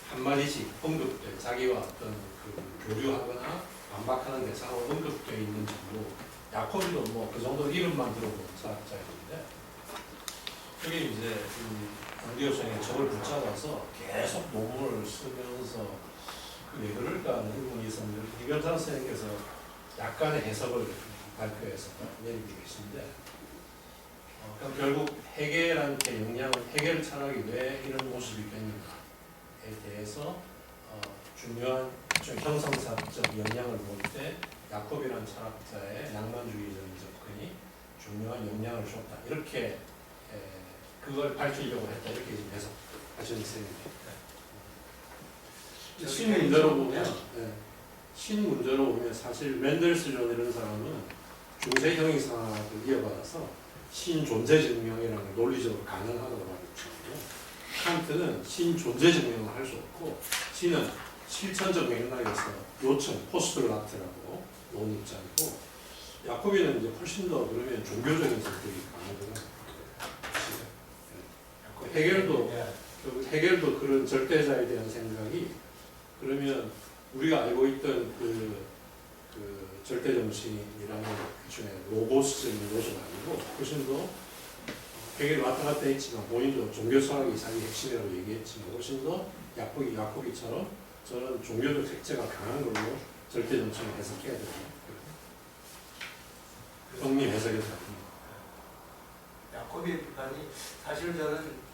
한마디씩 언급돼 자기와 어떤 그 교류하거나 반박하는 대상으로 언급되어 있는 정도 야코비도 뭐 그 정도 이름만 들어본 철학자였는데 그게 이제 남대우 선생님이 저걸 붙잡아서 계속 논문을 쓰면서 왜 그럴까 하는 의문이 있었는데 이변찬 선생님께서 약간의 해석을 발표해서 내리고 계신데 그럼 결국 헤겔한테 헤겔 철학이 왜 이런 모습이 있겠는가에 대해서 중요한 형성사적 영향을 볼 때 야콥이라는 철학자의 낭만주의적인 접근이 중요한 영향을 줬다 이렇게 그걸 밝히려고 했다 이렇게 지금 해석하시는 셈입니다. 신 문제로 보면 신 문제로 보면 사실 멘델스존 이런 사람은 중세 형이상학을 이어받아서 신 존재 증명이라는 논리적으로 가능하다고 말했거든요. 칸트는 신 존재 증명을 할 수 없고 신은 실천적 맥락에서 요청 포스툴라트라고 놓은 입장이고 야코비는 이제 훨씬 더 그러면 종교적인 성격이 강하거든요. 헤겔도 그런 절대자에 대한 생각이 그러면 우리가 알고 있던 그 절대 정신이라는 중에 로고스적인 요소가 아니고 훨씬 더 헤겔 왔다 갔다 했지만 본인도 종교성학이 자기 핵심이라고 얘기했지만 훨씬 더 야코비처럼 저는 종교적 색채가 강한 걸로 절대 정신을 해석해야 돼요. 형님 해석해서 야코비 비판이 사실 저는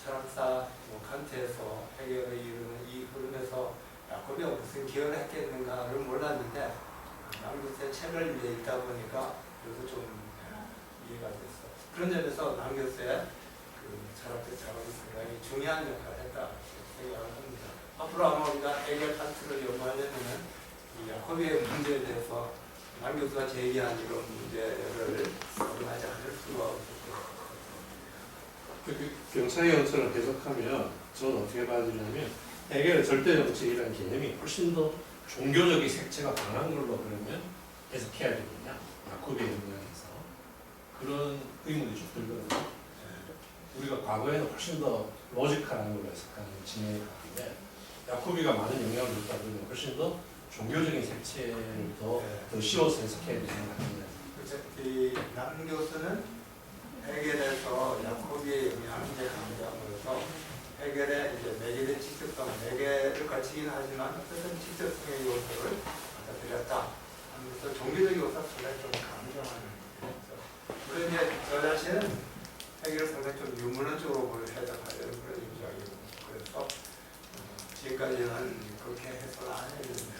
철학사 칸트에서 헤겔을 이루는 이 흐름에서 야코비가 무슨 기여를 했겠는가를 몰랐는데 남교수의 책을 위해 읽다 보니까 그래서 좀 이해가 됐어. 그런 점에서 남교수의 그 철학적 작업이 상당히 중요한 역할을 했다 생각을 합니다. 앞으로 아마 우리가 헤겔 칸트를 연구하려면 이 야코비의 문제에 대해서 남교수가 제기한 이런 문제를 확인하지 않을 수가 없을 경차의 연설을 해석하면 저는 어떻게 봐야 되냐면 헤겔의 절대 정책이라는 개념이 훨씬 더 종교적인 색채가 강한 걸로 그러면 해석해야 되겠냐 야코비의 영향에서 그런 의문이 좀 들거든요. 우리가 과거에는 훨씬 더 로지컬한 걸로 해석하는 진행이 가는데 야코비가 많은 영향을 줬다 그러면 훨씬 더 종교적인 색채를 더 씌워서 해석해야 되는 것 같은데 이 남 교수는 헤겔에서 야코비의 영향이 이제 강조함으로써 헤겔의 이제 매개의 직접성, 매개를 갖추긴 하지만 어떤 직접성의 요소를 받아들였다 하면서 종교적 요소를 좀 강조하는 거죠. 물론 이제 저 자신은 헤겔을 상당히 좀 유문론적으로 해석하려는 그런 입장이고 그래서 지금까지는 그렇게 해석을 안 했는데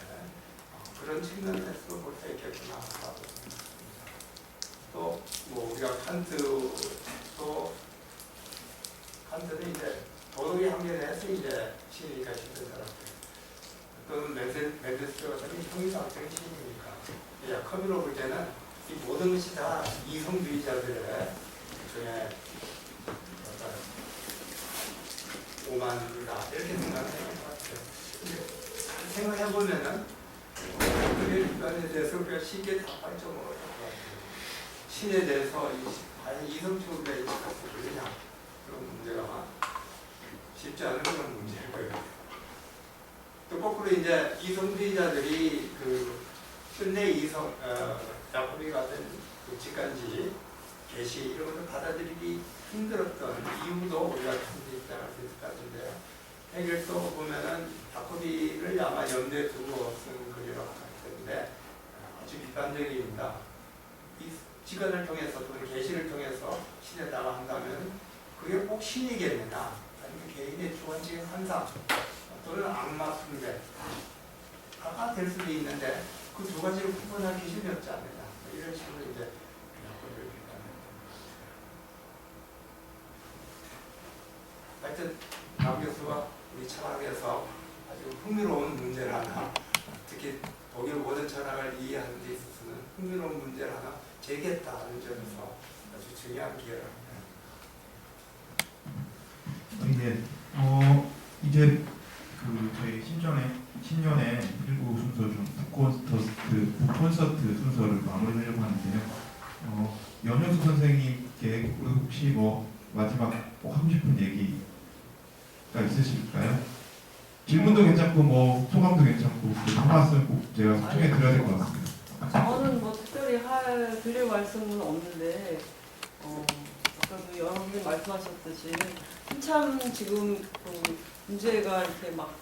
그런 측면에서 볼 수 있겠구나 하고 생각합니다. 또 뭐 우리가 칸트는 이제 도덕의 한계에서 이제 신이니까 신들더라고요. 또는 멘델스가 형이상학적인 신이니까 야코비로 볼 때는 이 모든 것이 다 이성주의자들의 일종의 오만이다 이렇게 생각을 해야 할 것 같아요. 생각해 보면은 그의 인간에 대해서 우리가 쉽게 답할 좀 어려울 것 같아요. 신에 대해서 과연 이성적으로 그냥 그런 문제가 쉽지 않은 그런 문제일 거예요. 또 거꾸로 이제 이성주의자들이 그 끝내 야코비 같은 그 직간지 계시 이런 것을 받아들이기 힘들었던 이유도 우리가 입장할 수 있을 것 같은데요. 헤겔도 보면은 야코비를 아마 염두에 두고 쓴 글이라고 생각했는데 어찌 비판적입니다. 이 직언을 통해서 또는 계시를 통해서 신에다가 한다면 그게 꼭 신이겠느냐 아니면 개인의 주관적인 환상 또는 악마 숭배가 될 수도 있는데 그 두 가지를 구분할 기준이 없지 않느냐 이런 식으로 이제 야권을 비판합니다. 하여튼 남 교수가 우리 철학에서 아주 흥미로운 문제를 하나 특히 독일 모든 철학을 이해하는 데 있어서는 흥미로운 문제를 하나 제기했다는 점에서 아주 중요한 기회를 이제 그 저희 신년의 1부 순서 중 콘서트 순서를 마무리하려고 하는데요. 연효수 선생님께 혹시 뭐 마지막 꼭 하고 싶은 얘기가 있으실까요? 질문도 괜찮고 뭐 소감도 괜찮고 한 말씀 꼭 제가 소개해 드려야 될 것 같습니다. 저는 뭐 특별히 드릴 말씀은 없는데 아까도 여러분들 말씀하셨듯이 한참 지금 그 문제가 이렇게 막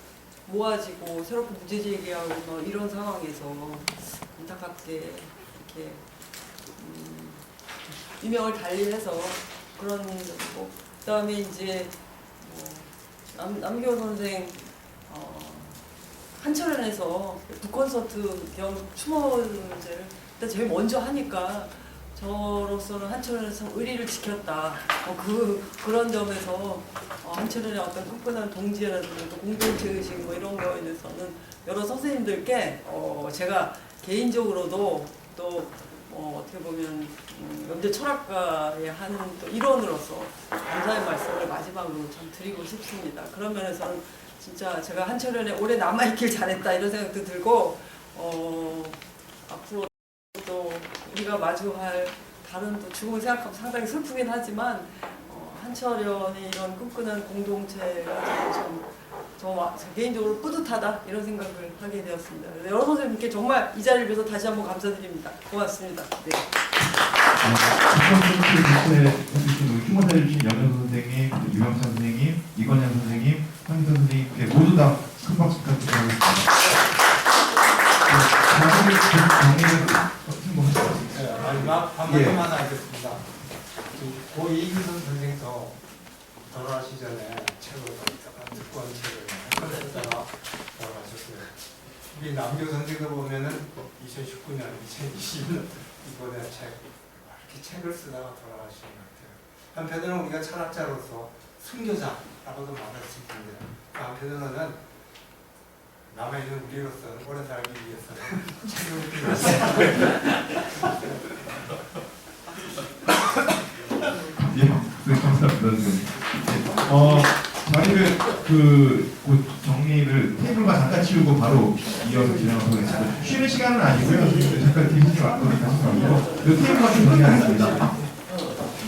모아지고 새롭게 문제 제기하고 막 이런 상황에서 안타깝게 이렇게 유명을 달리해서 그런 뭐 그다음에 이제 남교 선생 한철원에서 북콘서트 겸 추모 문제를 일단 제일 먼저 하니까 저로서는 한철원에서 의리를 지켰다. 그런 점에서 한철원의 어떤 끈끈한 동지라든지 공동체 의식 뭐 이런 거에 대해서는 여러 선생님들께 제가 개인적으로도 또 어떻게 보면 연대 철학가의 한 또 일원으로서 감사의 말씀을 마지막으로 참 드리고 싶습니다. 그런 면에서는 진짜 제가 한철원에 오래 남아있길 잘했다 이런 생각도 들고 앞으로 또 우리가 마주할 다른 또 죽음을 생각하면 상당히 슬프긴 하지만 한철원의 이런 끈끈한 공동체가 저 개인적으로 뿌듯하다 이런 생각을 하게 되었습니다. 여러 선생님께 정말 이 자리를 위해서 다시 한번 감사드립니다. 고맙습니다. 네. 휴먼사를 주신 연효 선생님, 유영찬 선생님, 이건영 선생님, 황희선 선생님께 모두 다 큰 박수 부탁드리겠습니다. 마지막 한마디만 하겠습니다. 고 이규선 선생도 돌아가시 전에 책을 특권 책을 쓰다가 돌아가셨어요. 우리 남교 선생도 보면은 2019년, 2020년 이번에 이렇게 책을 쓰다가 돌아가신 것 같아요. 한편으로는 우리가 철학자로서 순교자라고도 말할 수 있는데 한편으로는 남아있는 우리로서는 오래 살기 위해서는 책을 네, 감사합니다. 자리를 정리를 테이블만 잠깐 치우고 바로 이어서 진행하도록 하겠습니다. 쉬는 시간은 아니고요. 잠깐 계시지 말고 다시 가고 테이블만 좀 정리하겠습니다.